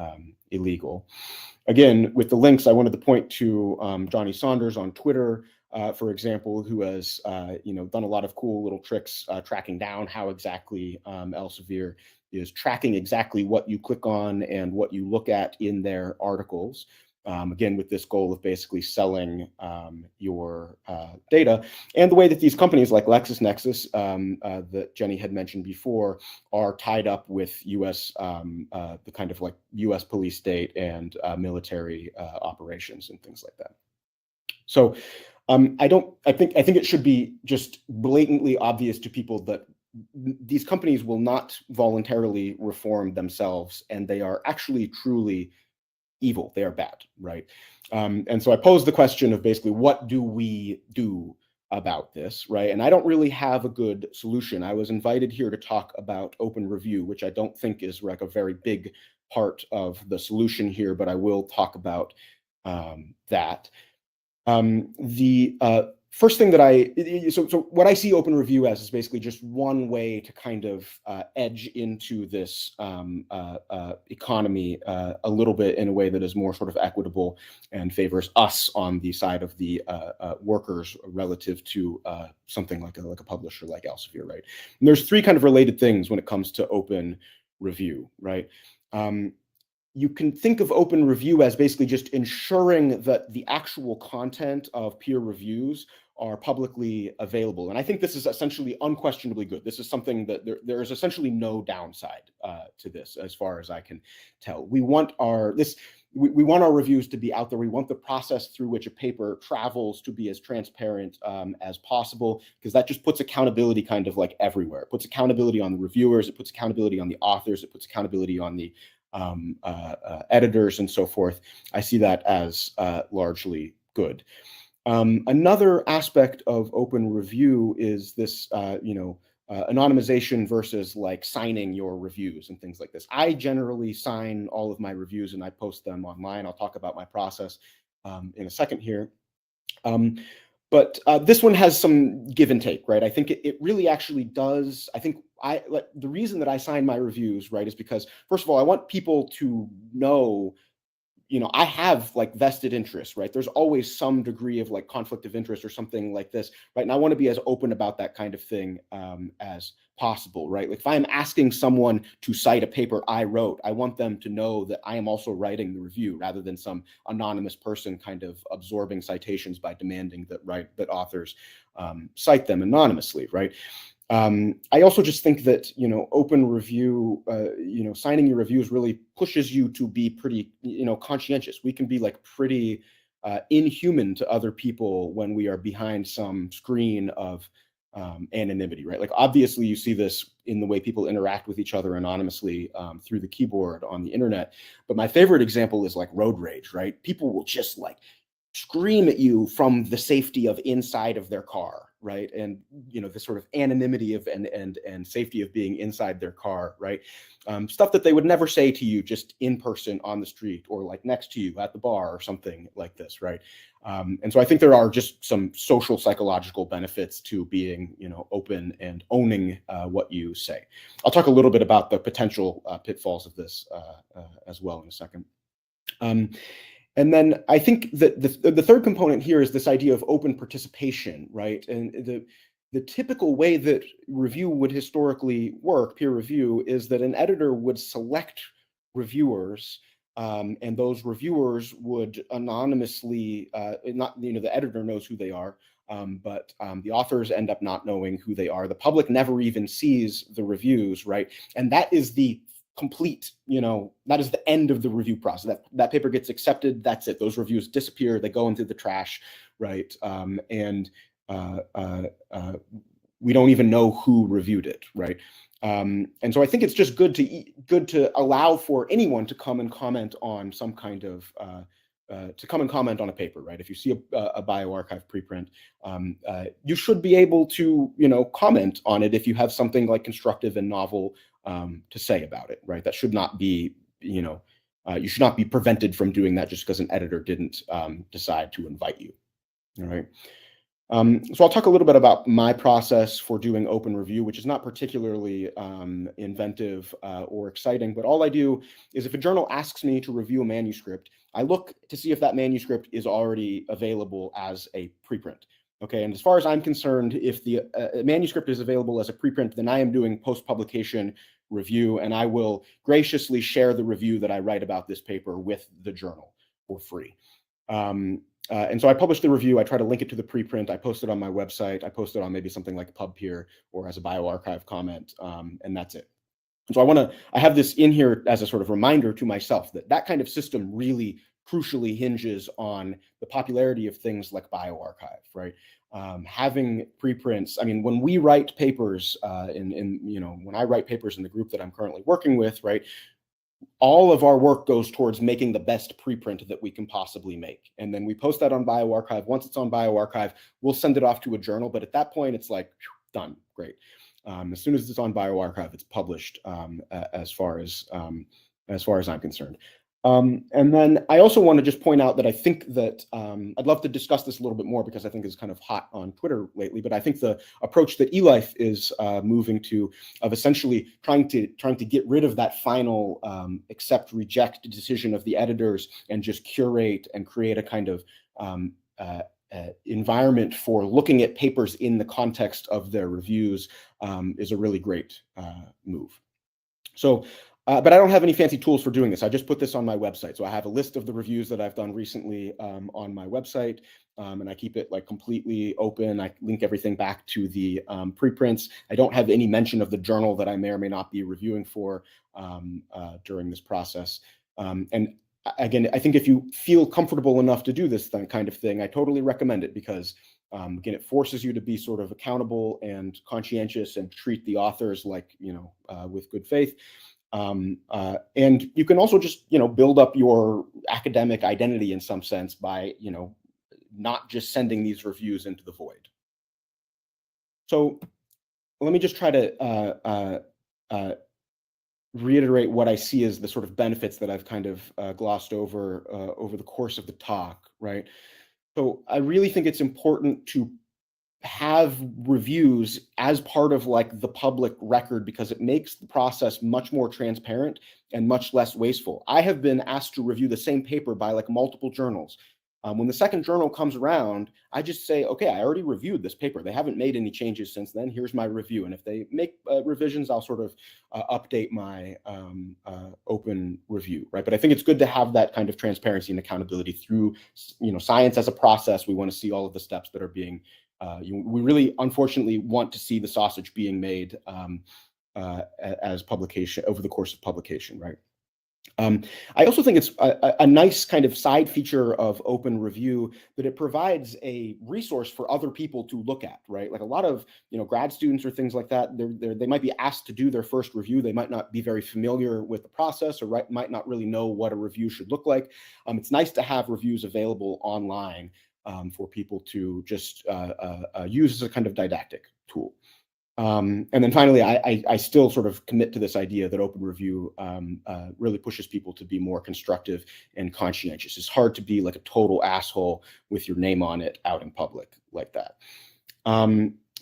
illegal. Again, with the links, I wanted to point to Johnny Saunders on Twitter, for example, who has done a lot of cool little tricks tracking down how exactly Elsevier is tracking exactly what you click on and what you look at in their articles. Again, with this goal of basically selling your data. And the way that these companies like LexisNexis, that Jennie had mentioned before, are tied up with US, the kind of like US police state and military operations and things like that. So I think it should be just blatantly obvious to people that these companies will not voluntarily reform themselves, and they are actually truly evil. They are bad, right? And so I posed the question of basically, what do we do about this, right? And I don't really have a good solution. I was invited here to talk about open review, which I don't think is like a very big part of the solution here, but I will talk about that. The first thing that so what I see open review as is basically just one way to kind of edge into this economy a little bit in a way that is more sort of equitable and favors us on the side of the workers relative to something like a publisher like Elsevier, right? And there's three kind of related things when it comes to open review, right? You can think of open review as basically just ensuring that the actual content of peer reviews are publicly available. And I think this is essentially unquestionably good. This is something that there is essentially no downside to this, as far as I can tell. We want our reviews to be out there. We want the process through which a paper travels to be as transparent as possible, because that just puts accountability kind of like everywhere. It puts accountability on the reviewers, it puts accountability on the authors, it puts accountability on the editors and so forth. I see that as largely good. Another aspect of open review is this, anonymization versus like signing your reviews and things like this. I generally sign all of my reviews and I post them online. I'll talk about my process in a second here. But this one has some give and take, right? I think it really actually does. I think the reason that I sign my reviews, right, is because, first of all, I want people to know, I have like vested interests, right? There's always some degree of like conflict of interest or something like this, right? And I want to be as open about that kind of thing as possible, right? Like if I'm asking someone to cite a paper I wrote, I want them to know that I am also writing the review, rather than some anonymous person kind of absorbing citations by demanding that authors cite them anonymously, right? I also just think that, open review, signing your reviews really pushes you to be pretty, conscientious. We can be like pretty inhuman to other people when we are behind some screen of anonymity, right? Like obviously you see this in the way people interact with each other anonymously through the keyboard on the internet. But my favorite example is like road rage, right? People will just like scream at you from the safety of inside of their car, right? And the sort of anonymity of and safety of being inside their car, right? Stuff that they would never say to you just in person on the street or like next to you at the bar or something like this, right? And so I think there are just some social psychological benefits to being, open and owning what you say. I'll talk a little bit about the potential pitfalls of this as well in a second. And then I think that the third component here is this idea of open participation, right? And the typical way that review would historically work, peer review, is that an editor would select reviewers, and those reviewers would anonymously, the editor knows who they are, but the authors end up not knowing who they are. The public never even sees the reviews, right? And that is the complete, that is the end of the review process. That paper gets accepted, that's it. Those reviews disappear, they go into the trash, right? And we don't even know who reviewed it, right? And so I think it's just good to allow for anyone to come and comment on some kind of on a paper, right? If you see a bioRxiv preprint, you should be able to, comment on it if you have something like constructive and novel to say about it, right? That should not be, you should not be prevented from doing that just because an editor didn't decide to invite you, all right? So I'll talk a little bit about my process for doing open review, which is not particularly inventive or exciting, but all I do is if a journal asks me to review a manuscript, I look to see if that manuscript is already available as a preprint. Okay, and as far as I'm concerned, if the manuscript is available as a preprint, then I am doing post-publication review, and I will graciously share the review that I write about this paper with the journal for free. And so I publish the review, I try to link it to the preprint, I post it on my website, I post it on maybe something like PubPeer or as a bioRxiv comment, and that's it. And so I have this in here as a sort of reminder to myself that kind of system really crucially hinges on the popularity of things like bioRxiv, right? Having preprints, I mean, when we write papers when I write papers in the group that I'm currently working with, right? All of our work goes towards making the best preprint that we can possibly make. And then we post that on bioRxiv. Once it's on bioRxiv, we'll send it off to a journal. But at that point, it's like, done, great. As soon as it's on bioRxiv, it's published as far as I'm concerned. And then I also want to just point out that I think that I'd love to discuss this a little bit more because I think it's kind of hot on Twitter lately, but I think the approach that eLife is moving to of essentially trying to get rid of that final accept reject decision of the editors and just curate and create a kind of environment for looking at papers in the context of their reviews is a really great move. So but I don't have any fancy tools for doing this. I just put this on my website. So I have a list of the reviews that I've done recently on my website, and I keep it like completely open. I link everything back to the preprints. I don't have any mention of the journal that I may or may not be reviewing for during this process. And again, I think if you feel comfortable enough to do this kind of thing, I totally recommend it because again, it forces you to be sort of accountable and conscientious and treat the authors like, with good faith. And you can also just, build up your academic identity in some sense by, not just sending these reviews into the void. So let me just try to reiterate what I see as the sort of benefits that I've kind of glossed over over the course of the talk, right? So I really think it's important to have reviews as part of like the public record because it makes the process much more transparent and much less wasteful. I have been asked to review the same paper by like multiple journals. When the second journal comes around, I just say, okay, I already reviewed this paper. They haven't made any changes since then. Here's my review. And if they make revisions, I'll sort of update my open review, right? But I think it's good to have that kind of transparency and accountability through, science as a process. We want to see all of the steps that are being we really, unfortunately, want to see the sausage being made as publication over the course of publication, right? I also think it's a nice kind of side feature of open review that it provides a resource for other people to look at, right? Like a lot of grad students or things like that, they might be asked to do their first review. They might not be very familiar with the process or might not really know what a review should look like. It's nice to have reviews available online for people to just use as a kind of didactic tool. And then finally, I still sort of commit to this idea that open review really pushes people to be more constructive and conscientious. It's hard to be like a total asshole with your name on it out in public like that.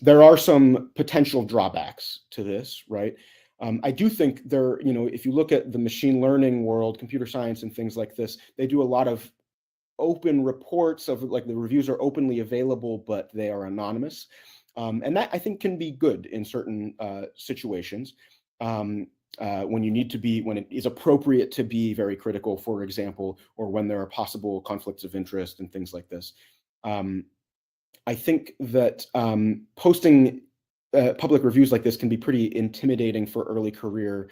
There are some potential drawbacks to this, right? I do think if you look at the machine learning world, computer science and things like this, they do a lot of open reports of like the reviews are openly available, but they are anonymous. And that I think can be good in certain situations when it is appropriate to be very critical, for example, or when there are possible conflicts of interest and things like this. I think that posting public reviews like this can be pretty intimidating for early career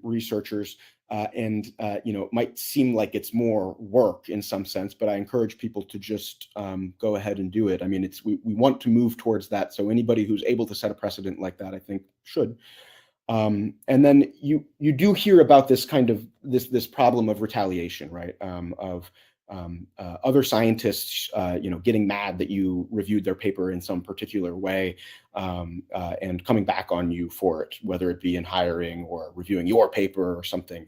researchers. And it might seem like it's more work in some sense, but I encourage people to just go ahead and do it. I mean, we want to move towards that. So anybody who's able to set a precedent like that, I think should. And then you do hear about this kind of this problem of retaliation, right? Of other scientists, getting mad that you reviewed their paper in some particular way, and coming back on you for it, whether it be in hiring or reviewing your paper or something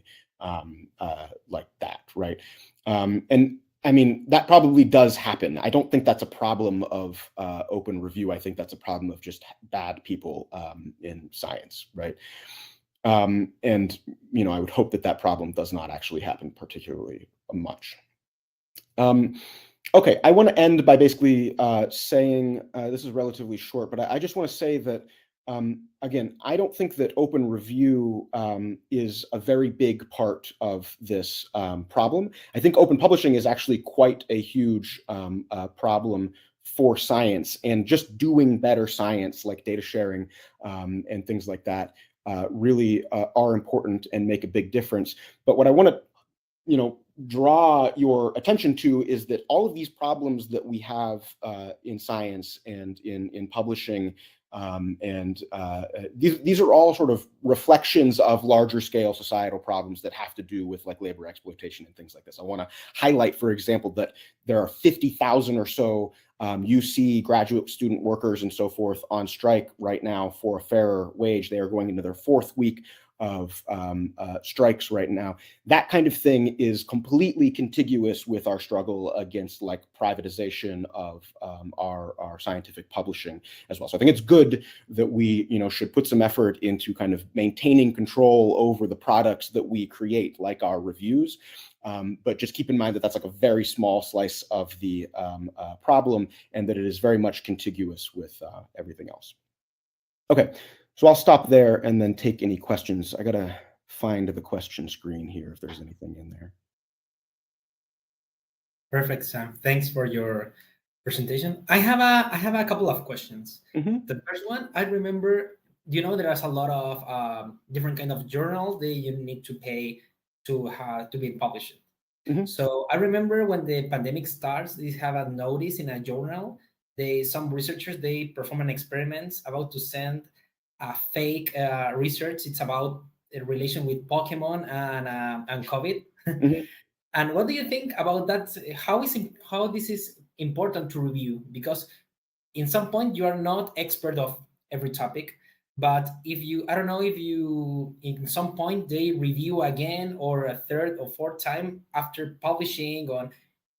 like that, right? And I mean, that probably does happen. I don't think that's a problem of open review. I think that's a problem of just bad people in science, right? And I would hope that problem does not actually happen particularly much. Okay, I want to end by basically saying, this is relatively short, but I just want to say that, again, I don't think that open review is a very big part of this problem. I think open publishing is actually quite a huge problem for science, and just doing better science like data sharing and things like that really are important and make a big difference. But what I want to draw your attention to is that all of these problems that we have in science and in publishing, these are all sort of reflections of larger scale societal problems that have to do with like labor exploitation and things like this. I want to highlight, for example, that there are 50,000 or so UC graduate student workers and so forth on strike right now for a fairer wage. They are going into their fourth week of strikes right now. That kind of thing is completely contiguous with our struggle against like privatization of our scientific publishing as well. So I think it's good that we should put some effort into kind of maintaining control over the products that we create, like our reviews. But just keep in mind that that's like a very small slice of the problem, and that it is very much contiguous with everything else. Okay. So I'll stop there and then take any questions. I gotta find the question screen here if there's anything in there. Perfect, Sam. Thanks for your presentation. I have a couple of questions. Mm-hmm. The first one, I remember, there's a lot of different kind of journals that you need to pay to be published. Mm-hmm. So I remember when the pandemic starts, they have a notice in a journal. Some researchers, they perform an experiment about to send a fake research. It's about a relation with Pokemon and COVID. Mm-hmm. And what do you think about that? How this is important to review? Because in some point you are not expert of every topic, but if you in some point they review again or a third or fourth time after publishing on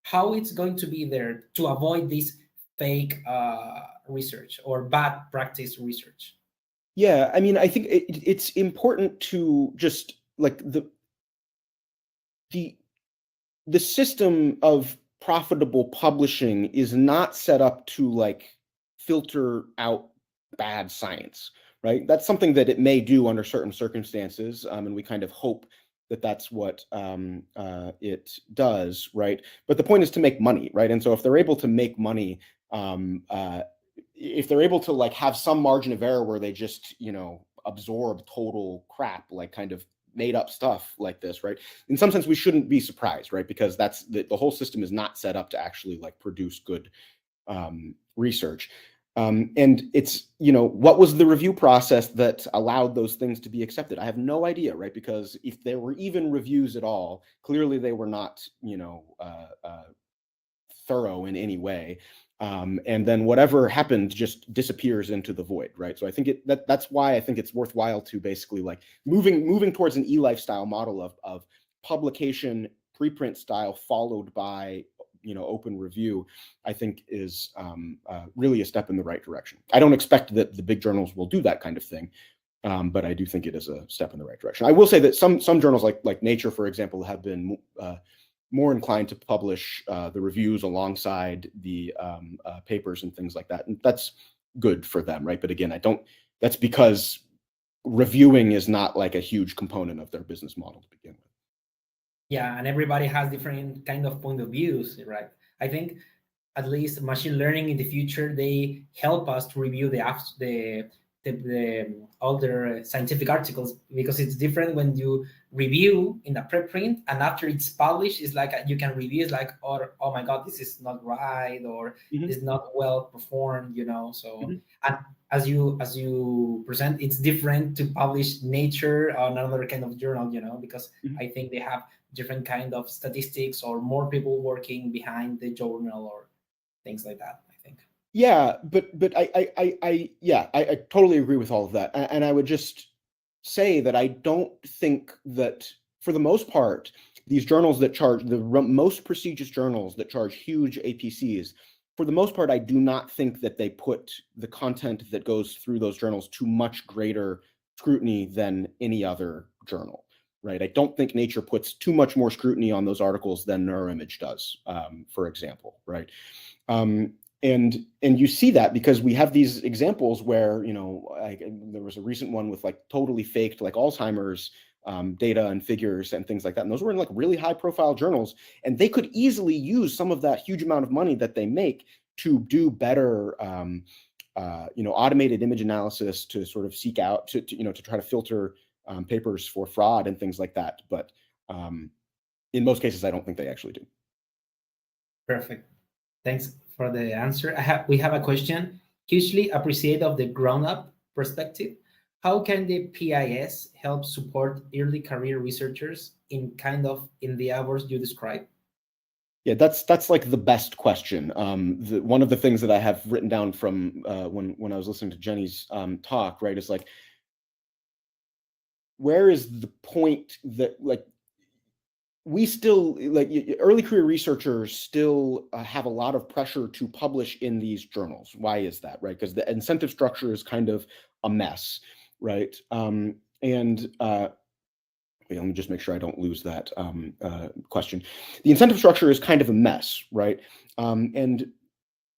how it's going to be there to avoid this fake research or bad practice research. Yeah, I mean, I think it's important to just like the system of profitable publishing is not set up to like filter out bad science, right? That's something that it may do under certain circumstances, and we kind of hope that that's what it does, right? But the point is to make money, right? And so if they're able to make money, if they're able to like have some margin of error where they just absorb total crap, like kind of made up stuff like this, right? In some sense, we shouldn't be surprised, right? Because that's the whole system is not set up to actually like produce good research. And it's, what was the review process that allowed those things to be accepted? I have no idea, right? Because if there were even reviews at all, clearly they were not, thorough in any way. And then whatever happened just disappears into the void, right? So I think that's why I think it's worthwhile to basically like moving towards an eLife style model of publication preprint style followed by open review, I think is really a step in the right direction. I don't expect that the big journals will do that kind of thing, but I do think it is a step in the right direction. I will say that some journals like Nature, for example, have been more inclined to publish the reviews alongside the papers and things like that. And that's good for them, right? But again, that's because reviewing is not like a huge component of their business model to begin with. Yeah, and everybody has different kind of point of views, right? I think at least machine learning in the future, they help us to review the all their scientific articles, because it's different when you review in a preprint and after it's published, it's like you can review, it's like, oh my god, this is not right, or it's not well performed, so and as you present, it's different to publish Nature or another kind of journal, because I think they have different kind of statistics or more people working behind the journal or things like that, I think. Yeah, but I totally agree with all of that. And I would just say that I don't think that, for the most part, these journals that charge, the most prestigious journals that charge huge APCs, for the most part, I do not think that they put the content that goes through those journals to much greater scrutiny than any other journal, right? I don't think Nature puts too much more scrutiny on those articles than NeuroImage does, for example, right? And you see that because we have these examples where, there was a recent one with like totally faked like Alzheimer's data and figures and things like that. And those were in like really high profile journals, and they could easily use some of that huge amount of money that they make to do better, automated image analysis to sort of seek out to try to filter papers for fraud and things like that. But in most cases, I don't think they actually do. Perfect. Thanks for the answer. We have a question. Hugely appreciate of the grown-up perspective. How can the PIS help support early career researchers in the hours you describe? Yeah, that's like the best question. One of the things that I have written down from when I was listening to Jennie's talk, right, is like, where is the point that like we still, like, early career researchers still have a lot of pressure to publish in these journals. Why is that, right? Because the incentive structure is kind of a mess, right? Let me just make sure I don't lose that question. The incentive structure is kind of a mess, right? And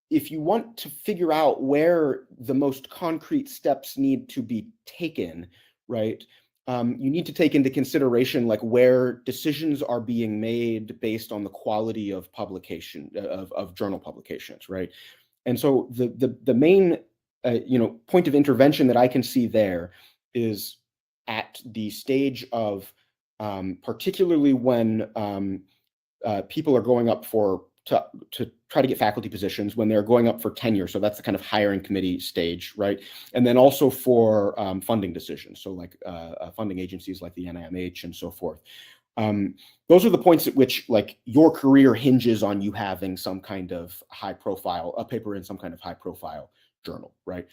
if you want to figure out where the most concrete steps need to be taken, right, you need to take into consideration like where decisions are being made based on the quality of publication of journal publications, right? And so the main point of intervention that I can see there is at the stage of particularly when people are going up to try to get faculty positions, when they're going up for tenure. So that's the kind of hiring committee stage, right? And then also for funding decisions. So like funding agencies like the NIMH and so forth. Those are the points at which like your career hinges on you having some kind of a paper in some kind of high profile journal, right?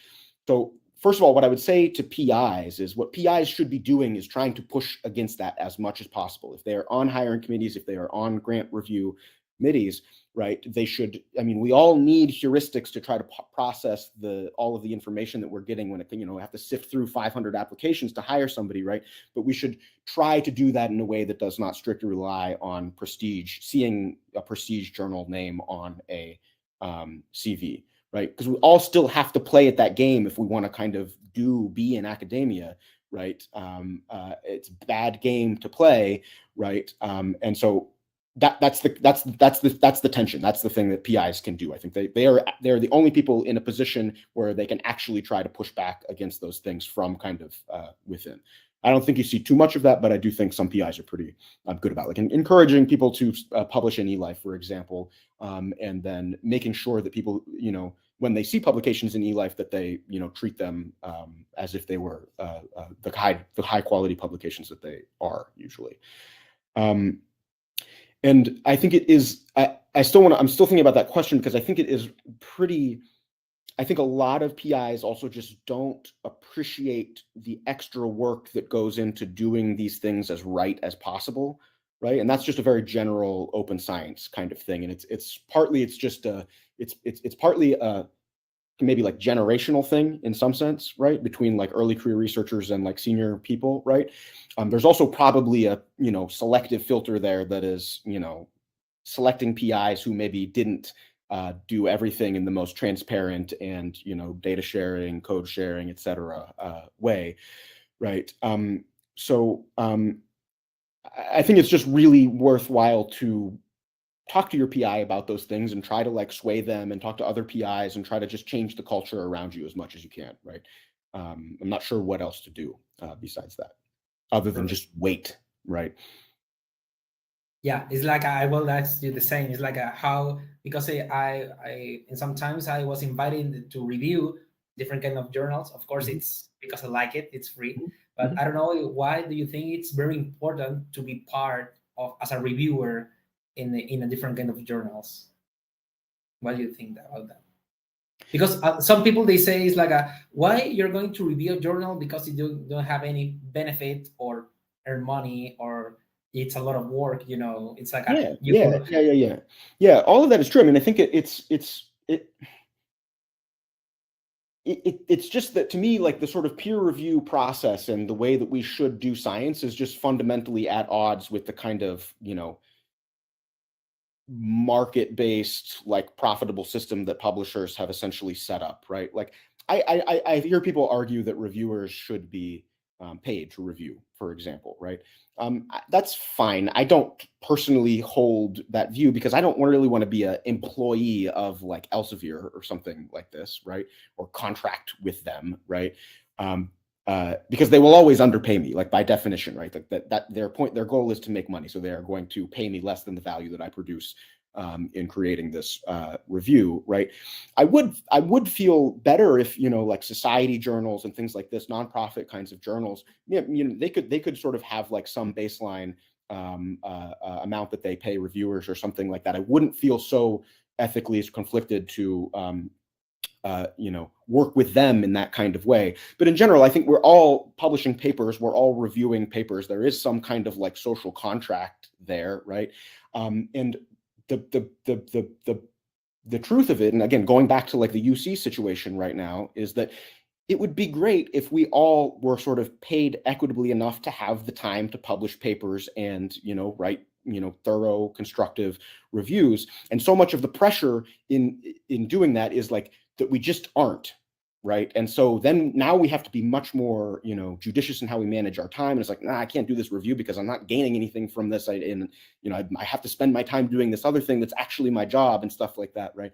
So first of all, what I would say to PIs is what PIs should be doing is trying to push against that as much as possible. If they are on hiring committees, if they are on grant review committees, right, they should, we all need heuristics to try to process all of the information that we're getting when we have to sift through 500 applications to hire somebody, right? But we should try to do that in a way that does not strictly rely on prestige, seeing a prestige journal name on a CV, right? Because we all still have to play at that game if we want to kind of be in academia, right? It's a bad game to play, right? And so that's the tension. That's the thing that PIs can do. I think they're the only people in a position where they can actually try to push back against those things from kind of within. I don't think you see too much of that, but I do think some PIs are pretty good about like encouraging people to publish in eLife, for example, and then making sure that people, when they see publications in eLife, that they, treat them as if they were the high quality publications that they are usually. And I think it is, I'm still thinking about that question because I think it is I think a lot of PIs also just don't appreciate the extra work that goes into doing these things as right as possible, right? And that's just a very general open science kind of thing. And it's partly a maybe like generational thing in some sense, right? Between like early career researchers and like senior people, right? There's also probably a, selective filter there that is, selecting PIs who maybe didn't do everything in the most transparent and, data sharing, code sharing, et cetera, way, right? So I think it's just really worthwhile to talk to your PI about those things and try to like sway them and talk to other PIs and try to just change the culture around you as much as you can, right? I'm not sure what else to do besides that, other than just wait, right? Yeah, it's like I will ask you the same. It's like how, because and sometimes I was invited to review different kind of journals. Of course, it's because I like it. It's free, but I don't know, why do you think it's very important to be part of as a reviewer in a different kind of journals? What do you think about that? Because some people, they say it's like why you're going to review a journal because you don't have any benefit or earn money, or it's a lot of work, it's like yeah, all of that is true. I mean, I think it's just that, to me, like, the sort of peer review process and the way that we should do science is just fundamentally at odds with the kind of, market-based, like, profitable system that publishers have essentially set up, right? Like, I hear people argue that reviewers should be paid to review, for example, right? That's fine. I don't personally hold that view because I don't really want to be an employee of, like, Elsevier or something like this, right? Or contract with them, right? Because they will always underpay me, like, by definition, right? That their goal is to make money, so they are going to pay me less than the value that I produce in creating this review, right? I would feel better if, like, society journals and things like this, nonprofit kinds of journals, they could sort of have, like, some baseline amount that they pay reviewers or something like that. I wouldn't feel so ethically conflicted to work with them in that kind of way. But in general, I think we're all publishing papers, we're all reviewing papers. There is some kind of, like, social contract there, right? And the truth of it, and again, going back to, like, the UC situation right now, is that it would be great if we all were sort of paid equitably enough to have the time to publish papers and, write, thorough, constructive reviews. And so much of the pressure in doing that is, like, that we just aren't, right? And so then now we have to be much more, judicious in how we manage our time. And it's like, nah, I can't do this review because I'm not gaining anything from this. I have to spend my time doing this other thing that's actually my job and stuff like that, right?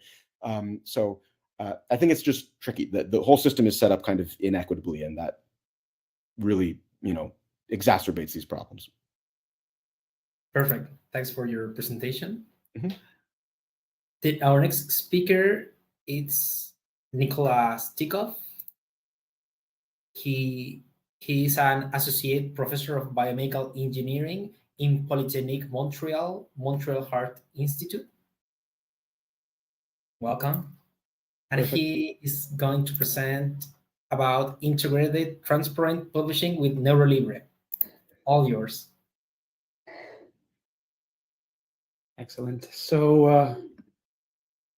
So I think it's just tricky. The whole system is set up kind of inequitably, and that really, exacerbates these problems. Perfect. Thanks for your presentation. Our next speaker, it's Nikola Stikov. He is an associate professor of biomedical engineering in Polytechnique Montreal Heart Institute. Welcome. And Perfect. He is going to present about integrated transparent publishing with NeuroLibre. All yours. Excellent. So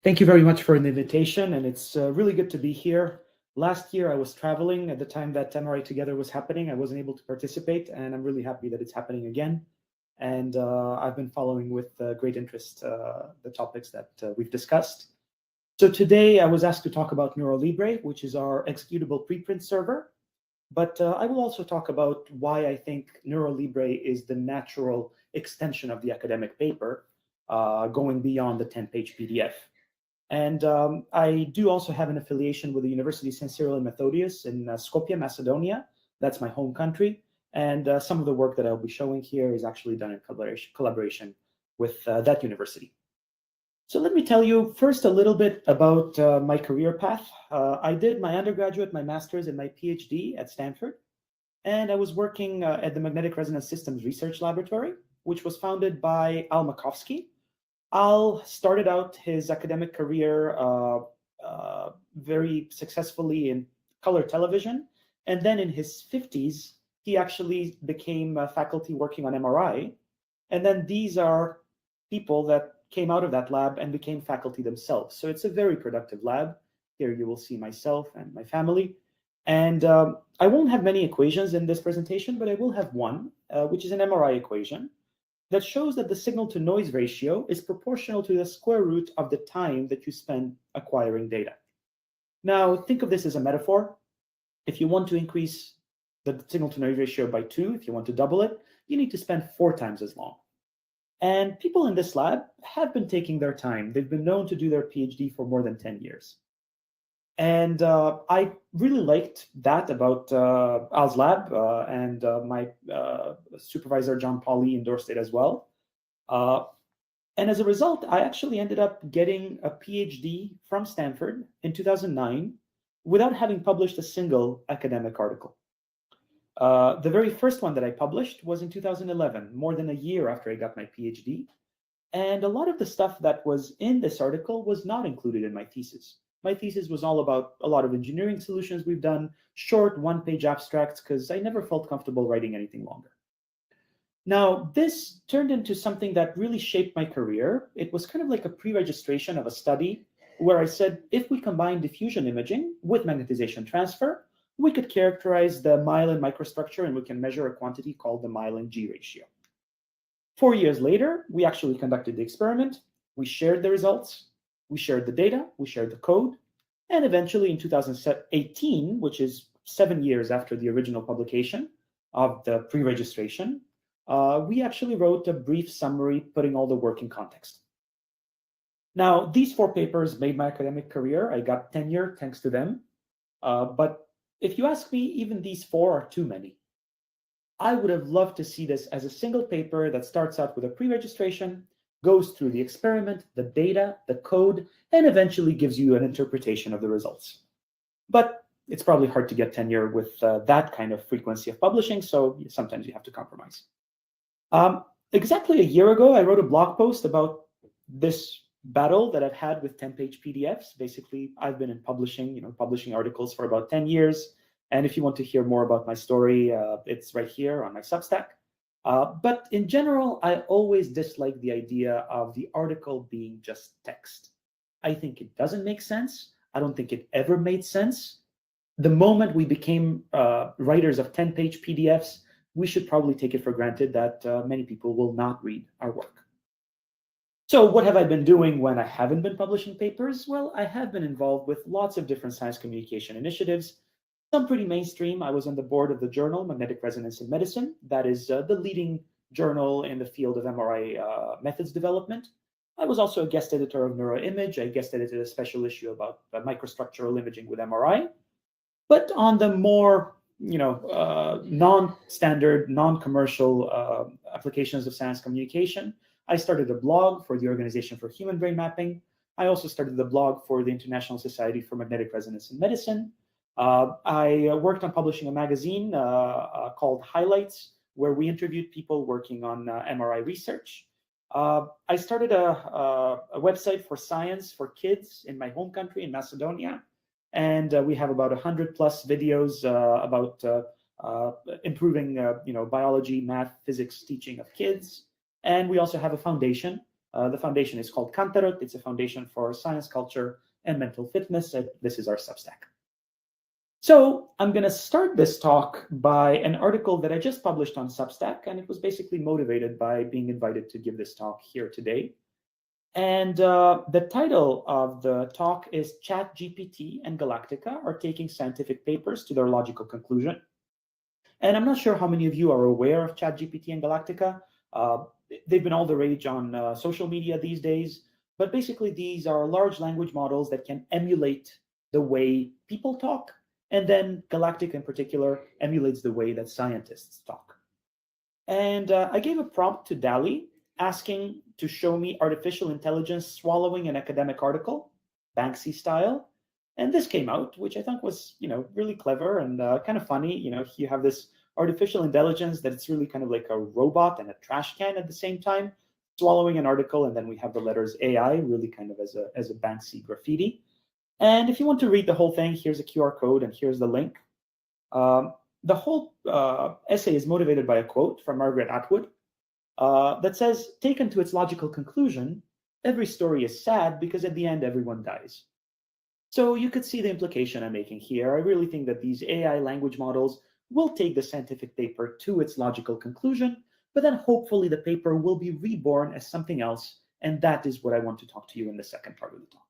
thank you very much for the invitation, and it's really good to be here. Last year I was traveling at the time that MRI Together was happening. I wasn't able to participate, and I'm really happy that it's happening again. And I've been following with great interest the topics that we've discussed. So today I was asked to talk about NeuroLibre, which is our executable preprint server. But I will also talk about why I think NeuroLibre is the natural extension of the academic paper, going beyond the 10-page PDF. And I do also have an affiliation with the University of St. Cyril and Methodius in Skopje, Macedonia. That's my home country. And some of the work that I'll be showing here is actually done in collaboration with that university. So let me tell you first a little bit about my career path. I did my undergraduate, my master's, and my PhD at Stanford. And I was working at the Magnetic Resonance Systems Research Laboratory, which was founded by Al Makovsky. Al started out his academic career very successfully in color television. And then in his 50s, he actually became faculty working on MRI. And then these are people that came out of that lab and became faculty themselves. So it's a very productive lab. Here you will see myself and my family. And I won't have many equations in this presentation, but I will have one, which is an MRI equation that shows that the signal-to-noise ratio is proportional to the square root of the time that you spend acquiring data. Now, think of this as a metaphor. If you want to increase the signal-to-noise ratio by 2, if you want to double it, you need to spend 4 times as long. And people in this lab have been taking their time. They've been known to do their PhD for more than 10 years. And I really liked that about Al's lab, and my supervisor, John Pauly, endorsed it as well. And as a result, I actually ended up getting a PhD from Stanford in 2009 without having published a single academic article. The very first one that I published was in 2011, more than a year after I got my PhD. And a lot of the stuff that was in this article was not included in my thesis. My thesis was all about a lot of engineering solutions we've done, short one-page abstracts, because I never felt comfortable writing anything longer. Now, this turned into something that really shaped my career. It was kind of like a pre-registration of a study where I said, if we combine diffusion imaging with magnetization transfer, we could characterize the myelin microstructure and we can measure a quantity called the myelin-G ratio. 4 years later, we actually conducted the experiment. We shared the results, we shared the data, we shared the code, and eventually in 2018, which is 7 years after the original publication of the pre-registration, we actually wrote a brief summary putting all the work in context. Now, these 4 papers made my academic career. I got tenure thanks to them. But if you ask me, even these 4 are too many. I would have loved to see this as a single paper that starts out with a pre-registration, goes through the experiment, the data, the code, and eventually gives you an interpretation of the results. But it's probably hard to get tenure with that kind of frequency of publishing, so sometimes you have to compromise. Exactly a year ago, I wrote a blog post about this battle that I've had with 10-page PDFs. Basically, I've been in publishing, publishing articles for about 10 years. And if you want to hear more about my story, it's right here on my Substack. But in general, I always dislike the idea of the article being just text. I think it doesn't make sense. I don't think it ever made sense. The moment we became writers of 10-page PDFs, we should probably take it for granted that many people will not read our work. So what have I been doing when I haven't been publishing papers? Well, I have been involved with lots of different science communication initiatives. Some pretty mainstream. I was on the board of the journal Magnetic Resonance in Medicine. That is the leading journal in the field of MRI methods development. I was also a guest editor of NeuroImage. I guest edited a special issue about microstructural imaging with MRI. But on the more non-standard, non-commercial applications of science communication, I started a blog for the Organization for Human Brain Mapping. I also started the blog for the International Society for Magnetic Resonance in Medicine. I worked on publishing a magazine called Highlights, where we interviewed people working on MRI research. I started a website for science for kids in my home country in Macedonia. And we have about 100+ videos about improving biology, math, physics teaching of kids. And we also have a foundation. The foundation is called Kantarot. It's a foundation for science, culture, and mental fitness. This is our Substack. So I'm going to start this talk by an article that I just published on Substack, and it was basically motivated by being invited to give this talk here today. And the title of the talk is ChatGPT and Galactica are taking scientific papers to their logical conclusion. And I'm not sure how many of you are aware of ChatGPT and Galactica. They've been all the rage on social media these days. But basically, these are large language models that can emulate the way people talk. And then Galactica in particular emulates the way that scientists talk. And I gave a prompt to DALL-E asking to show me artificial intelligence swallowing an academic article, Banksy style. And this came out, which I thought was, really clever and kind of funny. You have this artificial intelligence that it's really kind of like a robot and a trash can at the same time, swallowing an article. And then we have the letters AI, really kind of as a Banksy graffiti. And if you want to read the whole thing, here's a QR code and here's the link. The whole essay is motivated by a quote from Margaret Atwood that says, taken to its logical conclusion, every story is sad because at the end, everyone dies. So you could see the implication I'm making here. I really think that these AI language models will take the scientific paper to its logical conclusion, but then hopefully the paper will be reborn as something else. And that is what I want to talk to you in the second part of the talk.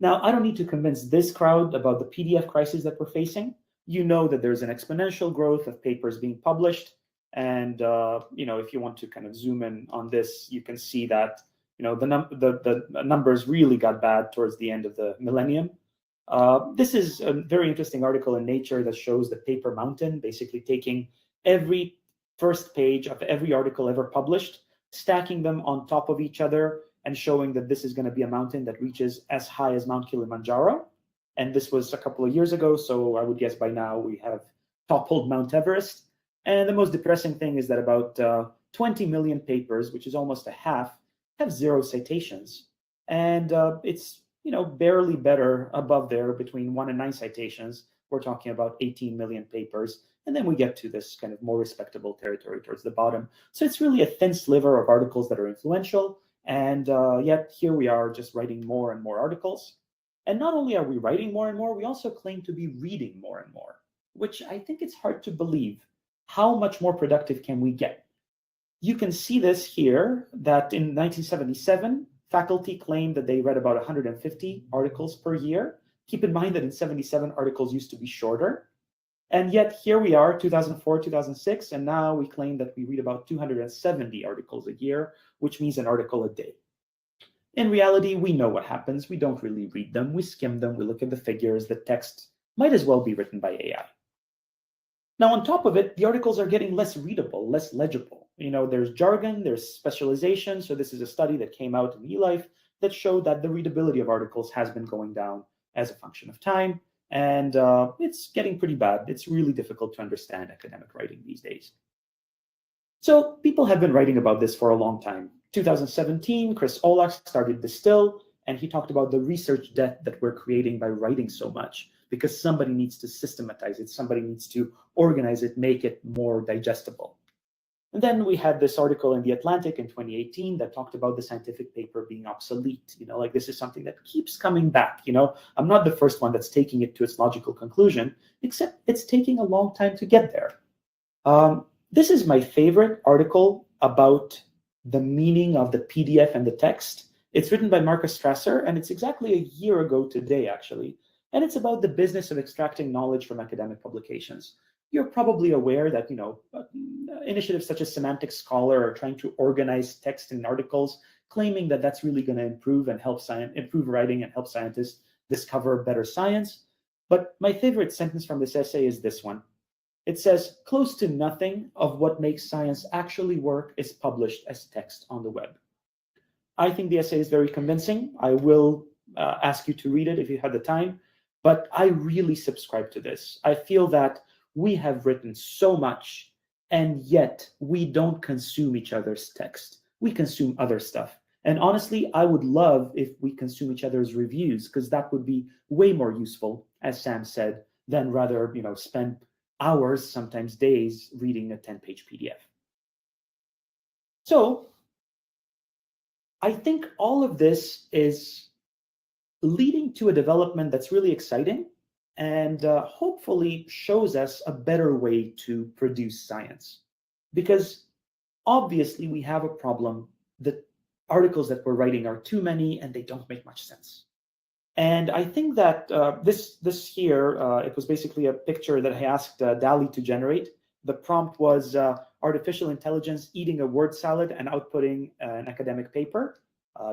Now, I don't need to convince this crowd about the PDF crisis that we're facing. You know that there's an exponential growth of papers being published. And, if you want to kind of zoom in on this, you can see that, the numbers really got bad towards the end of the millennium. This is a very interesting article in Nature that shows the paper mountain, basically taking every first page of every article ever published, stacking them on top of each other, and showing that this is going to be a mountain that reaches as high as Mount Kilimanjaro. And this was a couple of years ago, so I would guess by now we have toppled Mount Everest. And the most depressing thing is that about 20 million papers, which is almost a half, have 0 citations. And it's barely better above there between 1 and 9 citations. We're talking about 18 million papers. And then we get to this kind of more respectable territory towards the bottom. So it's really a thin sliver of articles that are influential. And yet here we are just writing more and more articles. And not only are we writing more and more, we also claim to be reading more and more, which I think it's hard to believe. How much more productive can we get? You can see this here, that in 1977, faculty claimed that they read about 150 articles per year. Keep in mind that in 77, articles used to be shorter. And yet here we are, 2004, 2006, and now we claim that we read about 270 articles a year, which means an article a day. In reality, we know what happens. We don't really read them. We skim them. We look at the figures. The text might as well be written by AI. Now, on top of it, the articles are getting less readable, less legible. There's jargon, there's specialization. So this is a study that came out in eLife that showed that the readability of articles has been going down as a function of time. And it's getting pretty bad. It's really difficult to understand academic writing these days. So people have been writing about this for a long time. 2017, Chris Olak started Distill, and he talked about the research debt that we're creating by writing so much, because somebody needs to systematize it, somebody needs to organize it, make it more digestible. And then we had this article in The Atlantic in 2018 that talked about the scientific paper being obsolete. This is something that keeps coming back. I'm not the first one that's taking it to its logical conclusion, except it's taking a long time to get there. This is my favorite article about the meaning of the PDF and the text. It's written by Marcus Strasser, and it's exactly a year ago today, actually. And it's about the business of extracting knowledge from academic publications. You're probably aware that initiatives such as Semantic Scholar are trying to organize text in articles, claiming that that's really going to improve writing and help scientists discover better science. But my favorite sentence from this essay is this one. It says, "Close to nothing of what makes science actually work is published as text on the web." I think the essay is very convincing. I will ask you to read it if you have the time, but I really subscribe to this. I feel that we have written so much, and yet we don't consume each other's text. We consume other stuff. And honestly, I would love if we consume each other's reviews, because that would be way more useful, as Sam said, than rather spend hours, sometimes days, reading a 10-page PDF. So I think all of this is leading to a development that's really exciting and hopefully shows us a better way to produce science. Because obviously we have a problem. The articles that we're writing are too many and they don't make much sense. And I think that this here, it was basically a picture that I asked DALL-E to generate. The prompt was artificial intelligence eating a word salad and outputting an academic paper,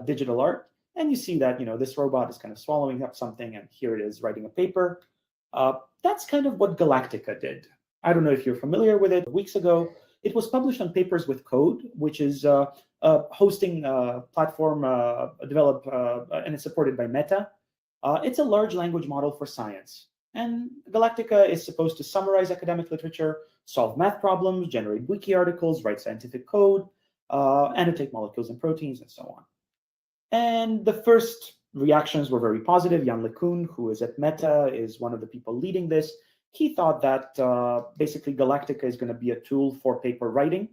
digital art. And you see that this robot is kind of swallowing up something, and here it is writing a paper. That's kind of what Galactica did. I don't know if you're familiar with it. Weeks ago, it was published on Papers with Code, which is a hosting platform developed and it's supported by Meta. It's a large language model for science. And Galactica is supposed to summarize academic literature, solve math problems, generate wiki articles, write scientific code, annotate molecules and proteins, and so on. And the first reactions were very positive. Jan LeCun, who is at Meta, is one of the people leading this. He thought that basically Galactica is going to be a tool for paper writing.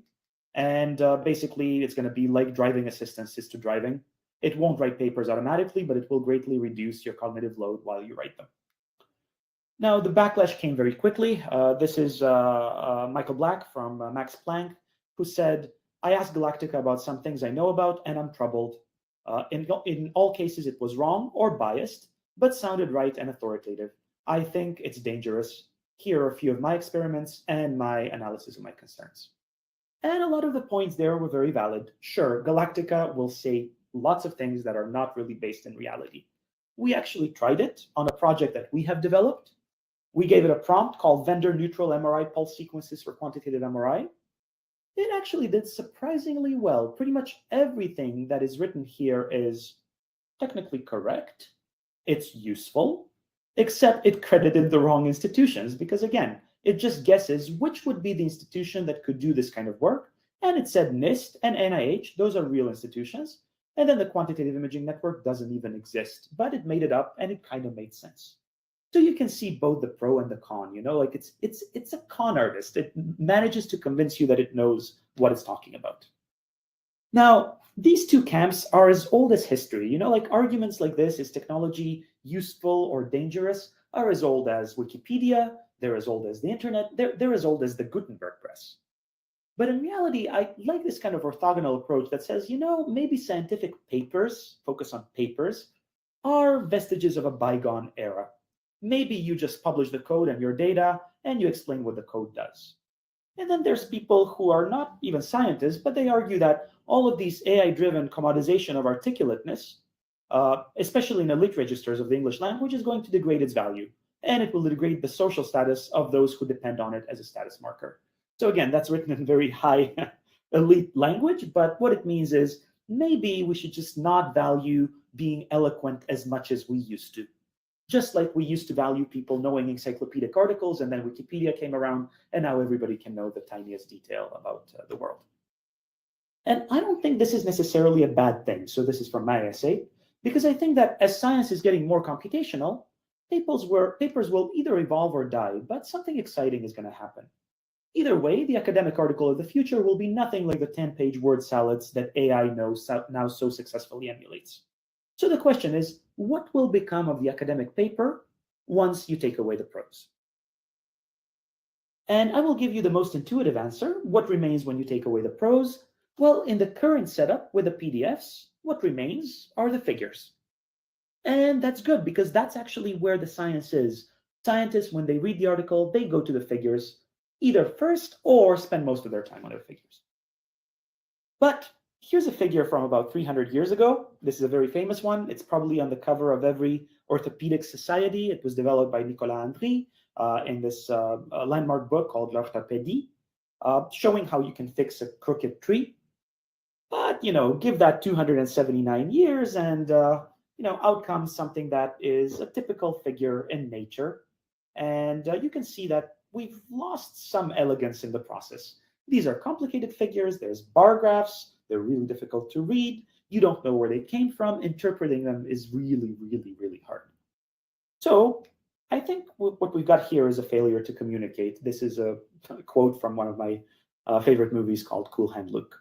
And basically, it's going to be like driving assistance is to driving. It won't write papers automatically, but it will greatly reduce your cognitive load while you write them. Now, the backlash came very quickly. This is Michael Black from Max Planck, who said, "I asked Galactica about some things I know about, and I'm troubled. In all cases, it was wrong or biased, but sounded right and authoritative. I think it's dangerous. Here are a few of my experiments and my analysis of my concerns." And a lot of the points there were very valid. Sure, Galactica will say lots of things that are not really based in reality. we actually tried it on a project that we have developed. We gave it a prompt called vendor neutral MRI pulse sequences for quantitative MRI. It actually did surprisingly well. Pretty much everything that is written here is technically correct. It's useful, except it credited the wrong institutions because, again, it just guesses which would be the institution that could do this kind of work. And it said NIST and NIH, those are real institutions. And then the quantitative imaging network doesn't even exist, but it made it up and it kind of made sense. So you can see both the pro and the con, like it's a con artist. It manages to convince you that it knows what it's talking about. Now, these two camps are as old as history. Like arguments like this, is technology useful or dangerous, are as old as Wikipedia, they're as old as the internet, they're as old as the Gutenberg press. But in reality, I like this kind of orthogonal approach that says, maybe scientific papers, focus on papers, are vestiges of a bygone era. Maybe you just publish the code and your data, and you explain what the code does. And then there's people who are not even scientists, but they argue that all of these AI-driven commodization of articulateness, especially in elite registers of the English language, is going to degrade its value. And it will degrade the social status of those who depend on it as a status marker. So again, that's written in very high elite language, but what it means is maybe we should just not value being eloquent as much as we used to. Just like we used to value people knowing encyclopedic articles, and then Wikipedia came around, and now everybody can know the tiniest detail about the world. And I don't think this is necessarily a bad thing. So this is from my essay, because I think that as science is getting more computational, papers will either evolve or die, but something exciting is going to happen. Either way, the academic article of the future will be nothing like the 10-page word salads that AI now so successfully emulates. So the question is, what will become of the academic paper once you take away the prose? And I will give you the most intuitive answer. What remains when you take away the prose? Well, in the current setup with the PDFs, what remains are the figures. And that's good because that's actually where the science is. Scientists, when they read the article, they go to the figures either first or spend most of their time on their figures. But here's a figure from about 300 years ago. This is a very famous one. It's probably on the cover of every orthopedic society. It was developed by Nikola in this landmark book called L'Orthopédie, showing how you can fix a crooked tree. But, give that 279 years and, out comes something that is a typical figure in nature. And you can see that we've lost some elegance in the process. These are complicated figures. There's bar graphs. They're really difficult to read. You don't know where they came from. Interpreting them is really, really, really hard. So I think what we've got here is a failure to communicate. This is a quote from one of my favorite movies called Cool Hand Luke.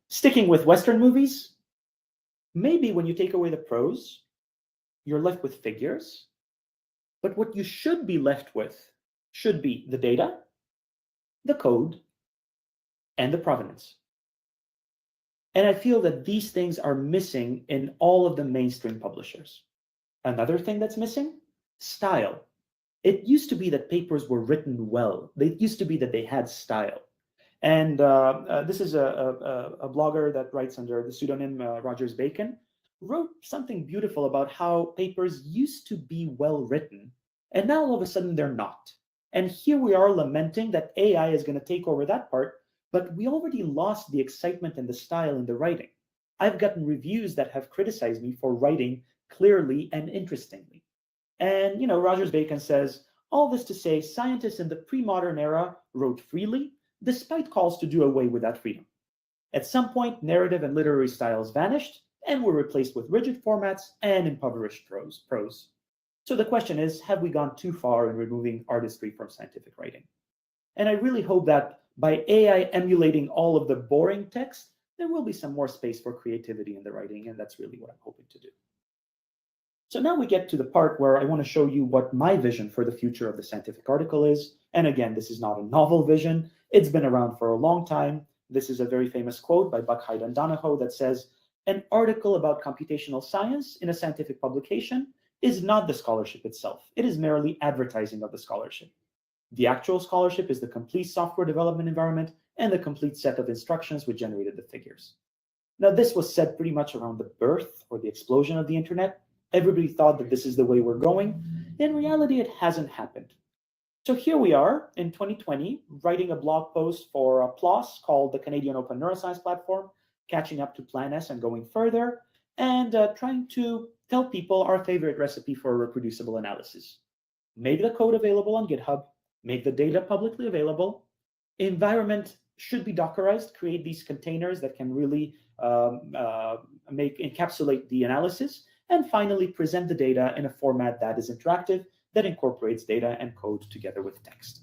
Sticking with Western movies, maybe when you take away the prose, you're left with figures. But what you should be left with should be the data, the code, and the provenance. And I feel that these things are missing in all of the mainstream publishers. Another thing that's missing, style. It used to be that papers were written well. It used to be that they had style. And this is a blogger that writes under the pseudonym Rogers Bacon, wrote something beautiful about how papers used to be well written, and now all of a sudden they're not. And here we are lamenting that AI is going to take over that part, but we already lost the excitement and the style in the writing. I've gotten reviews that have criticized me for writing clearly and interestingly. And, Rogers Bacon says, all this to say, scientists in the pre-modern era wrote freely, despite calls to do away with that freedom. At some point, narrative and literary styles vanished and were replaced with rigid formats and impoverished prose. So the question is, have we gone too far in removing artistry from scientific writing? And I really hope that by AI emulating all of the boring text, there will be some more space for creativity in the writing, and that's really what I'm hoping to do. So now we get to the part where I want to show you what my vision for the future of the scientific article is. And again, this is not a novel vision. It's been around for a long time. This is a very famous quote by Buckhyde and Donahoe that says, an article about computational science in a scientific publication is not the scholarship itself. It is merely advertising of the scholarship. The actual scholarship is the complete software development environment and the complete set of instructions which generated the figures. Now, this was said pretty much around the birth or the explosion of the internet. Everybody thought that this is the way we're going. In reality, it hasn't happened. So here we are in 2020, writing a blog post for PLOS called the Canadian Open Neuroscience Platform, catching up to Plan S and going further, and trying to tell people our favorite recipe for reproducible analysis. Make the code available on GitHub, make the data publicly available. Environment should be Dockerized, create these containers that can really encapsulate the analysis, and finally present the data in a format that is interactive, that incorporates data and code together with text.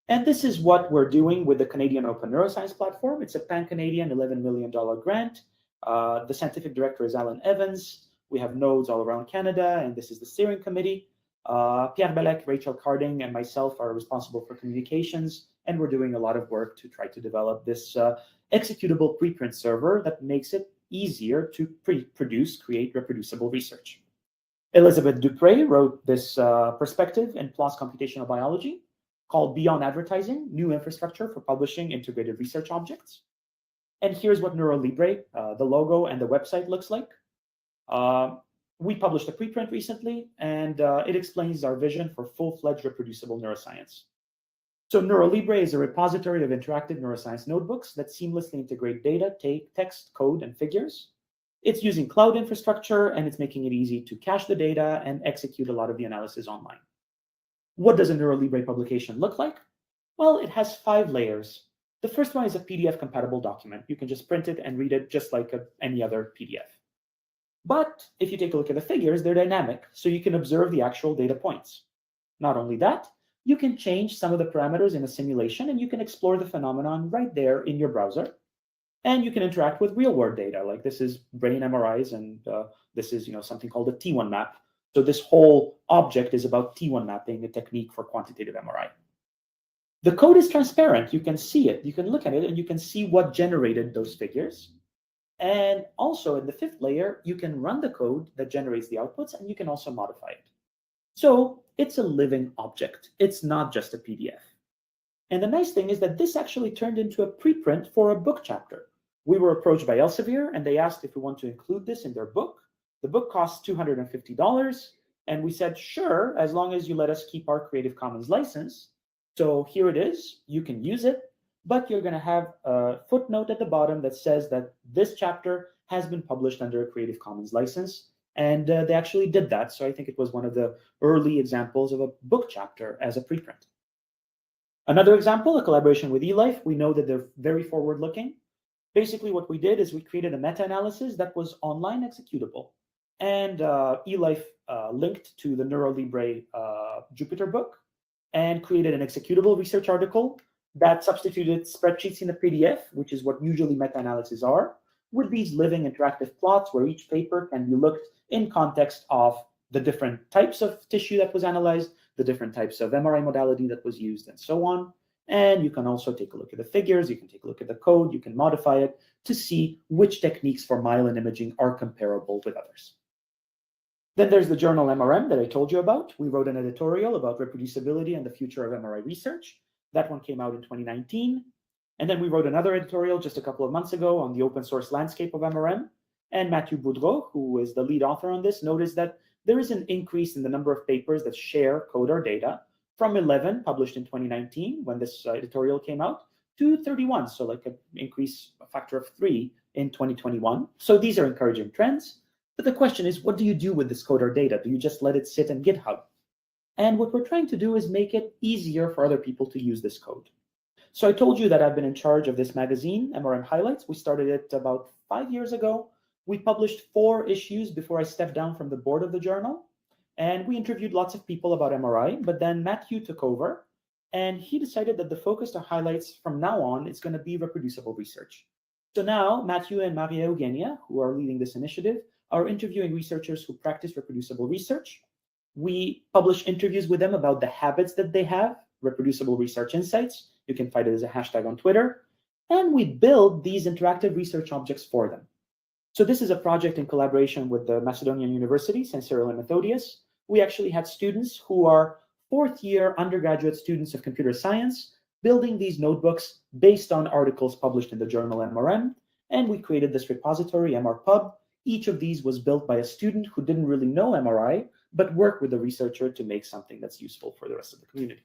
And this is what we're doing with the Canadian Open Neuroscience Platform. It's a pan-Canadian $11 million grant. The scientific director is Alan Evans. We have nodes all around Canada, and this is the steering committee. Pierre Belec, Rachel Carding, and myself are responsible for communications, and we're doing a lot of work to try to develop this executable preprint server that makes it easier to create reproducible research. Elizabeth Dupre wrote this perspective in PLOS Computational Biology called Beyond Advertising, New Infrastructure for Publishing Integrated Research Objects. And here's what NeuroLibre, the logo and the website looks like. We published a preprint recently, and it explains our vision for full-fledged reproducible neuroscience. So NeuroLibre is a repository of interactive neuroscience notebooks that seamlessly integrate data, text, code, and figures. It's using cloud infrastructure, and it's making it easy to cache the data and execute a lot of the analysis online. What does a NeuroLibre publication look like? Well, it has 5 layers. The first one is a PDF-compatible document. You can just print it and read it just like any other PDF. But if you take a look at the figures, they're dynamic, so you can observe the actual data points. Not only that, you can change some of the parameters in a simulation, and you can explore the phenomenon right there in your browser. And you can interact with real-world data, like this is brain MRIs, and this is something called a T1 map. So this whole object is about T1 mapping, a technique for quantitative MRI. The code is transparent. You can see it. You can look at it, and you can see what generated those figures. And also in the 5th layer, you can run the code that generates the outputs, and you can also modify it. So it's a living object. It's not just a PDF. And the nice thing is that this actually turned into a preprint for a book chapter. We were approached by Elsevier, and they asked if we want to include this in their book. The book costs $250, and we said, sure, as long as you let us keep our Creative Commons license. So here it is. You can use it, but you're going to have a footnote at the bottom that says that this chapter has been published under a Creative Commons license. And they actually did that. So I think it was one of the early examples of a book chapter as a preprint. Another example, a collaboration with eLife. We know that they're very forward-looking. Basically, what we did is we created a meta-analysis that was online executable. And eLife linked to the NeuroLibre Jupyter book and created an executable research article that substituted spreadsheets in a PDF, which is what usually meta-analyses are, with these living interactive plots where each paper can be looked in context of the different types of tissue that was analyzed, the different types of MRI modality that was used, and so on. And you can also take a look at the figures, you can take a look at the code, you can modify it to see which techniques for myelin imaging are comparable with others. Then there's the journal MRM that I told you about. We wrote an editorial about reproducibility and the future of MRI research. That one came out in 2019. And then we wrote another editorial just a couple of months ago on the open source landscape of MRM. And Mathieu Boudreau, who is the lead author on this, noticed that there is an increase in the number of papers that share code or data from 11 published in 2019 when this editorial came out to 31. So like an increase, a factor of 3 in 2021. So these are encouraging trends. But the question is, what do you do with this code or data? Do you just let it sit in GitHub? And what we're trying to do is make it easier for other people to use this code. So I told you that I've been in charge of this magazine, MRM Highlights. We started it about 5 years ago. We published 4 issues before I stepped down from the board of the journal. And we interviewed lots of people about MRI, but then Mathieu took over, and he decided that the focus of Highlights from now on is going to be reproducible research. So now Mathieu and Maria Eugenia, who are leading this initiative, are interviewing researchers who practice reproducible research. We publish interviews with them about the habits that they have, reproducible research insights. You can find it as a hashtag on Twitter. And we build these interactive research objects for them. So this is a project in collaboration with the Macedonian University, St. Cyril and Methodius. We actually had students who are 4th-year undergraduate students of computer science building these notebooks based on articles published in the journal MRM. And we created this repository, MRPub. Each of these was built by a student who didn't really know MRI, but worked with a researcher to make something that's useful for the rest of the community.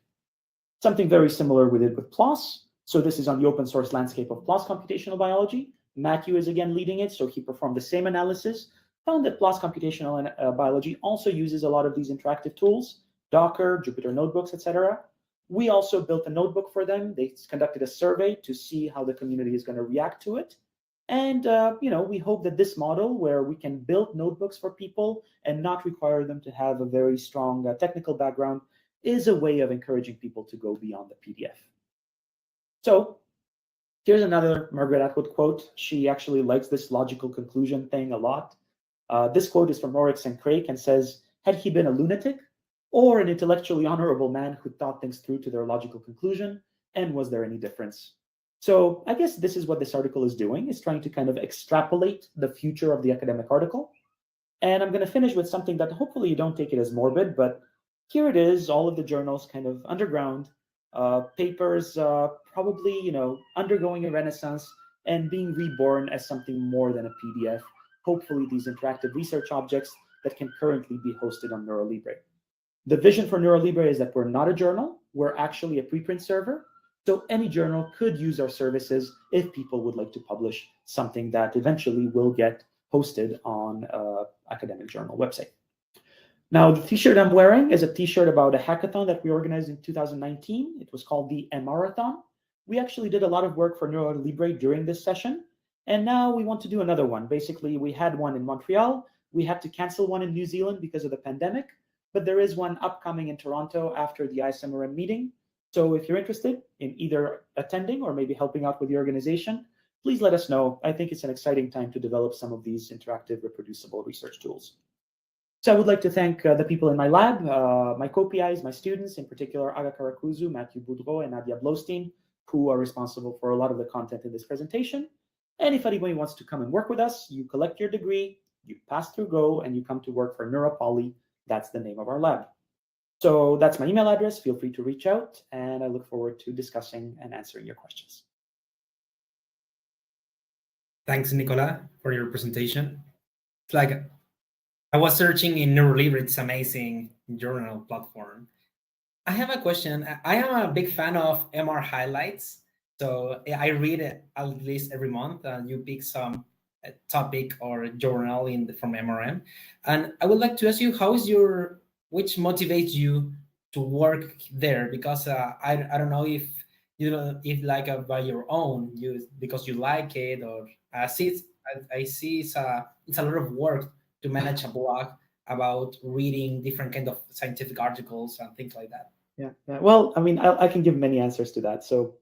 Something very similar we did with PLOS. So this is on the open source landscape of PLOS computational biology. Matthew is again leading it, so he performed the same analysis, found that PLOS computational biology also uses a lot of these interactive tools, Docker, Jupyter Notebooks, etc. We also built a notebook for them. They conducted a survey to see how the community is going to react to it. And we hope that this model, where we can build notebooks for people and not require them to have a very strong technical background, is a way of encouraging people to go beyond the PDF. So here's another Margaret Atwood quote. She actually likes this logical conclusion thing a lot. This quote is from Oryx and Craik and says, had he been a lunatic or an intellectually honorable man who thought things through to their logical conclusion, and was there any difference? So I guess this is what this article is doing, is trying to kind of extrapolate the future of the academic article. And I'm going to finish with something that hopefully you don't take it as morbid, but here it is, all of the journals kind of underground, papers probably, undergoing a renaissance and being reborn as something more than a PDF. Hopefully these interactive research objects that can currently be hosted on NeuroLibre. The vision for NeuroLibre is that we're not a journal, we're actually a preprint server. So any journal could use our services if people would like to publish something that eventually will get hosted on an academic journal website. Now, the t-shirt I'm wearing is a t-shirt about a hackathon that we organized in 2019. It was called the MRathon. We actually did a lot of work for NeuroLibre during this session, and now we want to do another one. Basically, we had one in Montreal. We had to cancel one in New Zealand because of the pandemic, but there is one upcoming in Toronto after the ISMRM meeting. So if you're interested in either attending or maybe helping out with the organization, please let us know. I think it's an exciting time to develop some of these interactive, reproducible research tools. So I would like to thank the people in my lab, my co-PIs, my students, in particular Aga Karakuzu, Matthew Boudreau, and Nadia Blostein, who are responsible for a lot of the content in this presentation. And if anybody wants to come and work with us, you collect your degree, you pass through Go, and you come to work for NeuroPoly. That's the name of our lab. So that's my email address. Feel free to reach out, and I look forward to discussing and answering your questions. Thanks, Nikola, for your presentation. It's like I was searching in NeuroLibre. It's amazing journal platform. I have a question. I am a big fan of MR highlights. So I read it at least every month. You pick some topic or journal from MRM. And I would like to ask you, which motivates you to work there? Because I don't know if like by your own, because you like it, or I see it's a lot of work to manage a blog about reading different kind of scientific articles and things like that. Yeah. Well, I mean, I can give many answers to that. So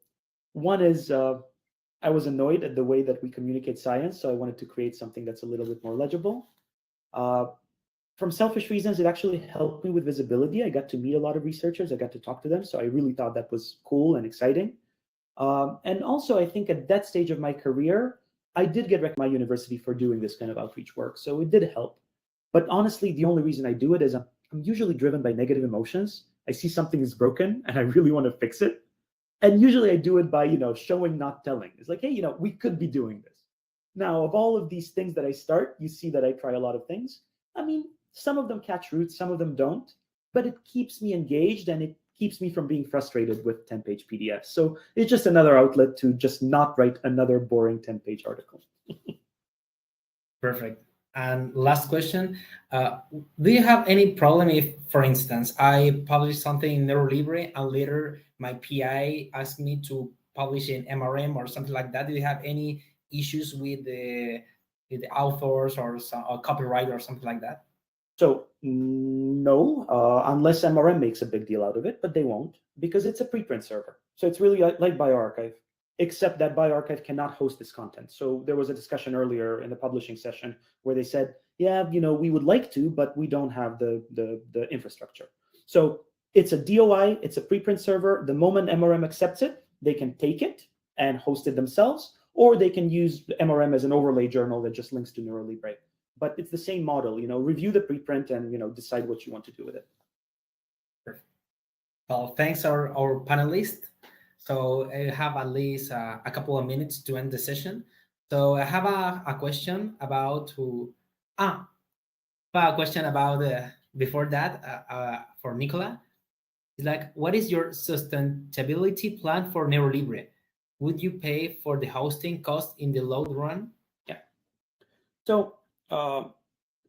one is I was annoyed at the way that we communicate science, so I wanted to create something that's a little bit more legible. From selfish reasons, it actually helped me with visibility. I got to meet a lot of researchers. I got to talk to them. So I really thought that was cool and exciting. And also, I think at that stage of my career, I did get recognized by my university for doing this kind of outreach work. So it did help. But honestly, the only reason I do it is I'm usually driven by negative emotions. I see something is broken and I really want to fix it. And usually I do it by, showing, not telling. It's like, hey, we could be doing this. Now, of all of these things that I start, you see that I try a lot of things. I mean, some of them catch roots, some of them don't, but it keeps me engaged and it keeps me from being frustrated with 10-page PDFs. So it's just another outlet to just not write another boring 10-page article. Perfect. And last question, do you have any problem if, for instance, I publish something in NeuroLibre and later my PI asked me to publish in MRM or something like that? Do you have any issues with the authors or copyright or something like that? So no, unless MRM makes a big deal out of it, but they won't, because it's a preprint server. So it's really like bioRxiv, except that bioRxiv cannot host this content. So there was a discussion earlier in the publishing session where they said, yeah, we would like to, but we don't have the infrastructure. So it's a DOI, it's a preprint server. The moment MRM accepts it, they can take it and host it themselves, or they can use MRM as an overlay journal that just links to NeuroLibre. But it's the same model, review the preprint and, decide what you want to do with it. Perfect. Well, thanks our panelists. So I have at least a couple of minutes to end the session. So I have a question about But a question about before that for Nikola. It's like, what is your sustainability plan for NeuroLibre? Would you pay for the hosting cost in the long run? So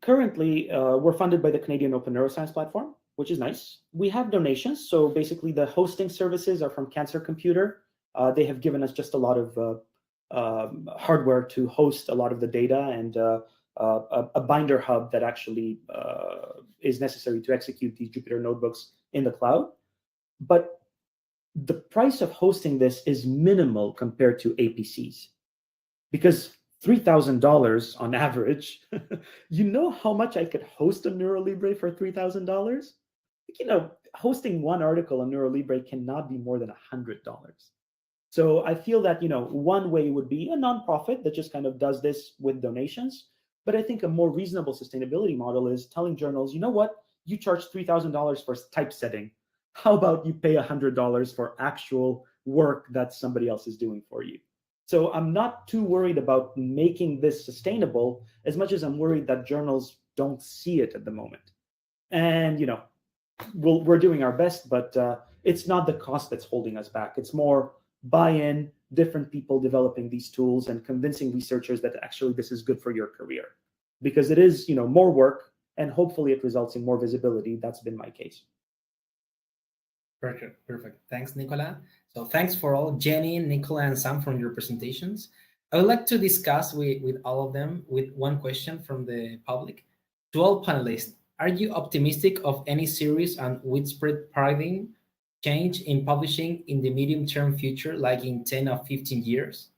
currently, we're funded by the Canadian Open Neuroscience Platform, which is nice. We have donations. So basically, the hosting services are from Cancer Computer. They have given us just a lot of hardware to host a lot of the data and a binder hub that actually is necessary to execute these Jupyter notebooks in the cloud. But the price of hosting this is minimal compared to APCs, because $3,000 on average, you know how much I could host a NeuroLibre for $3,000? Hosting one article on NeuroLibre cannot be more than $100. So I feel that, one way would be a nonprofit that just kind of does this with donations. But I think a more reasonable sustainability model is telling journals, you know what, you charge $3,000 for typesetting. How about you pay $100 for actual work that somebody else is doing for you? So I'm not too worried about making this sustainable as much as I'm worried that journals don't see it at the moment. And, we're doing our best, but it's not the cost that's holding us back. It's more buy-in, different people developing these tools and convincing researchers that actually this is good for your career, because it is, more work, and hopefully it results in more visibility. That's been my case. Perfect. Thanks, Nikola. So thanks for all, Jennie, Nikola, and Sam, from your presentations. I would like to discuss with all of them with one question from the public. To all panelists, are you optimistic of any serious and widespread paradigm change in publishing in the medium-term future, like in 10 or 15 years?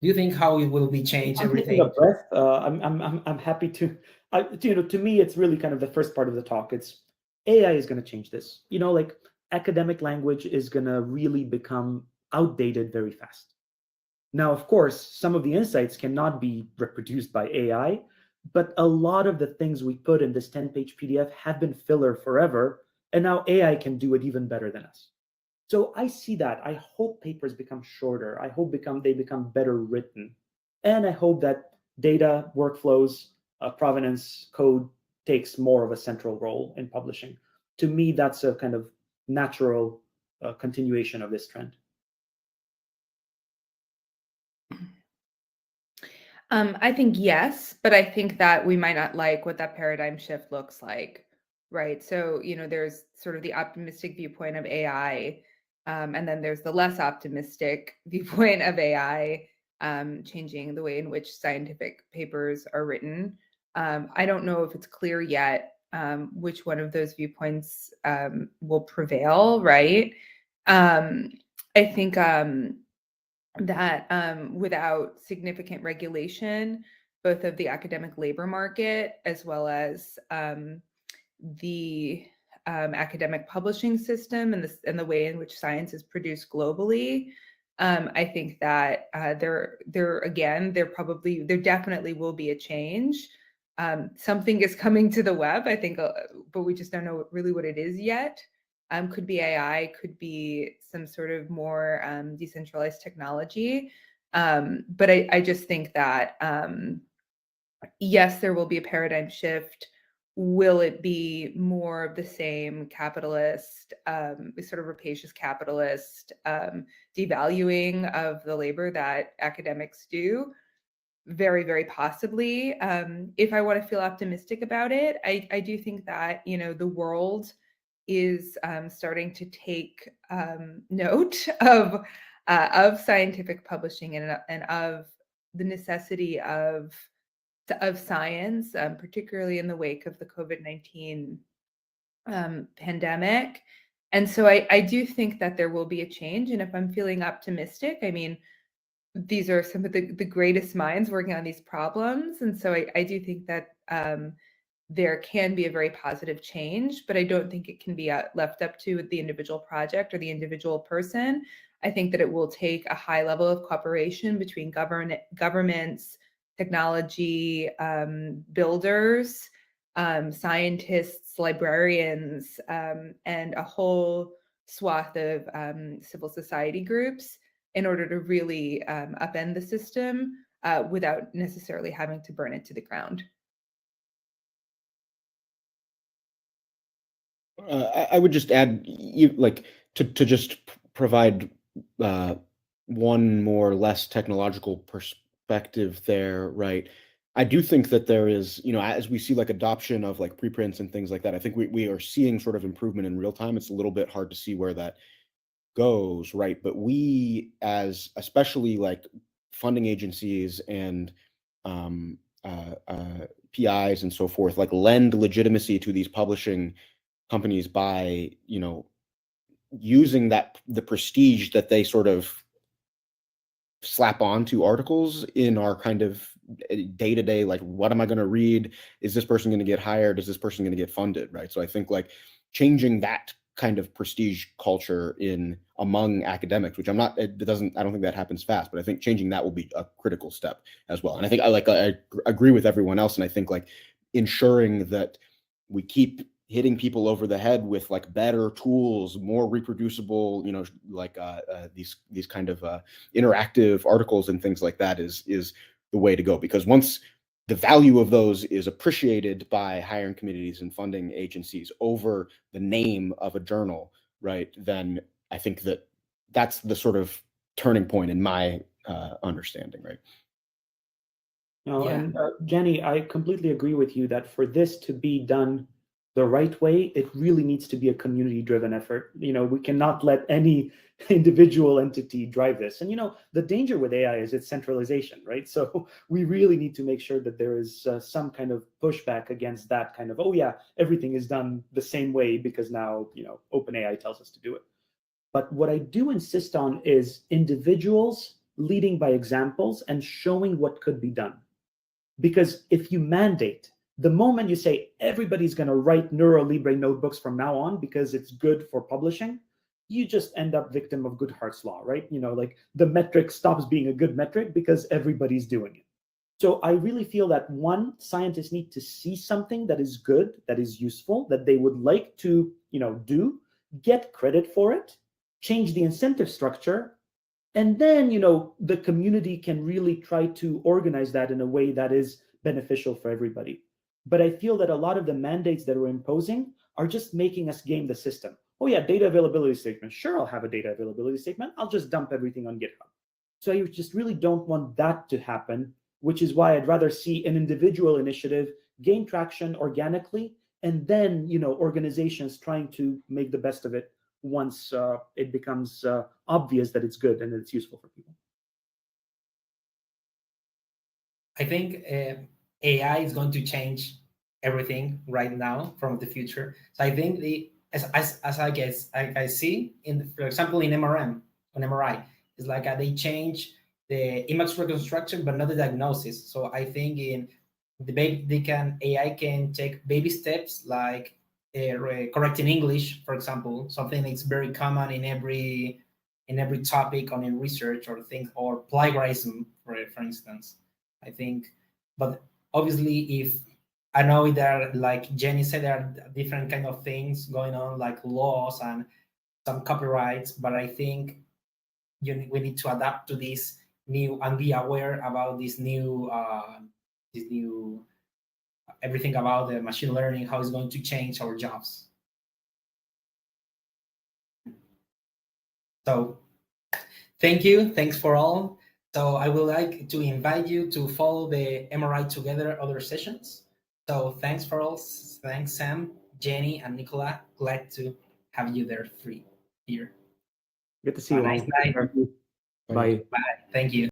Do you think how it will be changed everything? I'm taking a breath. I'm happy to. To me, it's really kind of the first part of the talk. It's AI is going to change this. Like academic language is going to really become outdated very fast. Now, of course, some of the insights cannot be reproduced by AI, but a lot of the things we put in this 10-page PDF have been filler forever, and now AI can do it even better than us. So I see that. I hope papers become shorter. I hope they become better written. And I hope that data, workflows, provenance, code takes more of a central role in publishing. To me, that's a kind of natural continuation of this trend. I think yes, but I think that we might not like what that paradigm shift looks like, right? So, there's sort of the optimistic viewpoint of AI, and then there's the less optimistic viewpoint of AI changing the way in which scientific papers are written. I don't know if it's clear yet which one of those viewpoints will prevail, right? I think that without significant regulation, both of the academic labor market as well as the academic publishing system and the way in which science is produced globally, I think that there definitely will be a change. Something is coming to the web, I think, but we just don't know really what it is yet. Could be AI, could be some sort of more decentralized technology. But I just think that, yes, there will be a paradigm shift. Will it be more of the same capitalist, sort of rapacious capitalist devaluing of the labor that academics do? Very, very possibly. If I want to feel optimistic about it, I do think that, the world is starting to take note of scientific publishing and of the necessity of science, particularly in the wake of the COVID-19 pandemic. And so I do think that there will be a change. And if I'm feeling optimistic, I mean, these are some of the greatest minds working on these problems. And so I do think that there can be a very positive change, but I don't think it can be left up to the individual project or the individual person. I think that it will take a high level of cooperation between governments, technology builders, scientists, librarians, and a whole swath of civil society groups in order to really upend the system without necessarily having to burn it to the ground. I would just add, to just provide one more less technological perspective there, right? I do think that there is, as we see like adoption of like preprints and things like that, I think we are seeing sort of improvement in real time. It's a little bit hard to see where that goes, right? But we, as especially like funding agencies and PIs and so forth, like lend legitimacy to these publishing companies by, using the prestige that they sort of slap onto articles in our kind of day-to-day, like, what am I going to read? Is this person going to get hired? Is this person going to get funded? Right. So I think like changing that kind of prestige culture among academics, which I don't think that happens fast, but I think changing that will be a critical step as well. And I think I agree with everyone else. And I think like ensuring that we keep hitting people over the head with like better tools, more reproducible, these kind of interactive articles and things like that is the way to go. Because once the value of those is appreciated by hiring committees and funding agencies over the name of a journal, right, then I think that's the sort of turning point in my understanding, right? No, Yeah. and Jennie, I completely agree with you that for this to be done the right way, it really needs to be a community-driven effort. We cannot let any individual entity drive this. And the danger with AI is its centralization, right? So we really need to make sure that there is some kind of pushback against that kind of, oh yeah, everything is done the same way because now OpenAI tells us to do it. But what I do insist on is individuals leading by examples and showing what could be done. Because if you mandate, the moment you say everybody's going to write NeuroLibre notebooks from now on because it's good for publishing, you just end up victim of Goodhart's law, right? Like the metric stops being a good metric because everybody's doing it. So I really feel that scientists need to see something that is good, that is useful, that they would like to, do, get credit for it, change the incentive structure, and then, the community can really try to organize that in a way that is beneficial for everybody. But I feel that a lot of the mandates that we're imposing are just making us game the system. Oh yeah, data availability statement. Sure, I'll have a data availability statement. I'll just dump everything on GitHub. So I just really don't want that to happen, which is why I'd rather see an individual initiative gain traction organically, and then, organizations trying to make the best of it once it becomes obvious that it's good and that it's useful for people. I think AI is going to change everything right now from the future. So I think as I see for example, in MRI, it's like they change the image reconstruction, but not the diagnosis. So I think AI can take baby steps like correcting English, for example, something that's very common in every topic on in research or things, or plagiarism, for instance. I think, but obviously, if I know there are, like Jennie said, there are different kind of things going on, like laws and some copyrights, but I think we need to adapt to this new and be aware about this new everything about the machine learning, how it's going to change our jobs. So thanks for all. So I would like to invite you to follow the MRI Together other sessions. So thanks for all. Thanks, Sam, Jennie, and Nikola. Glad to have you there here. Good to see you. Nice night. Bye. Bye. Thank you.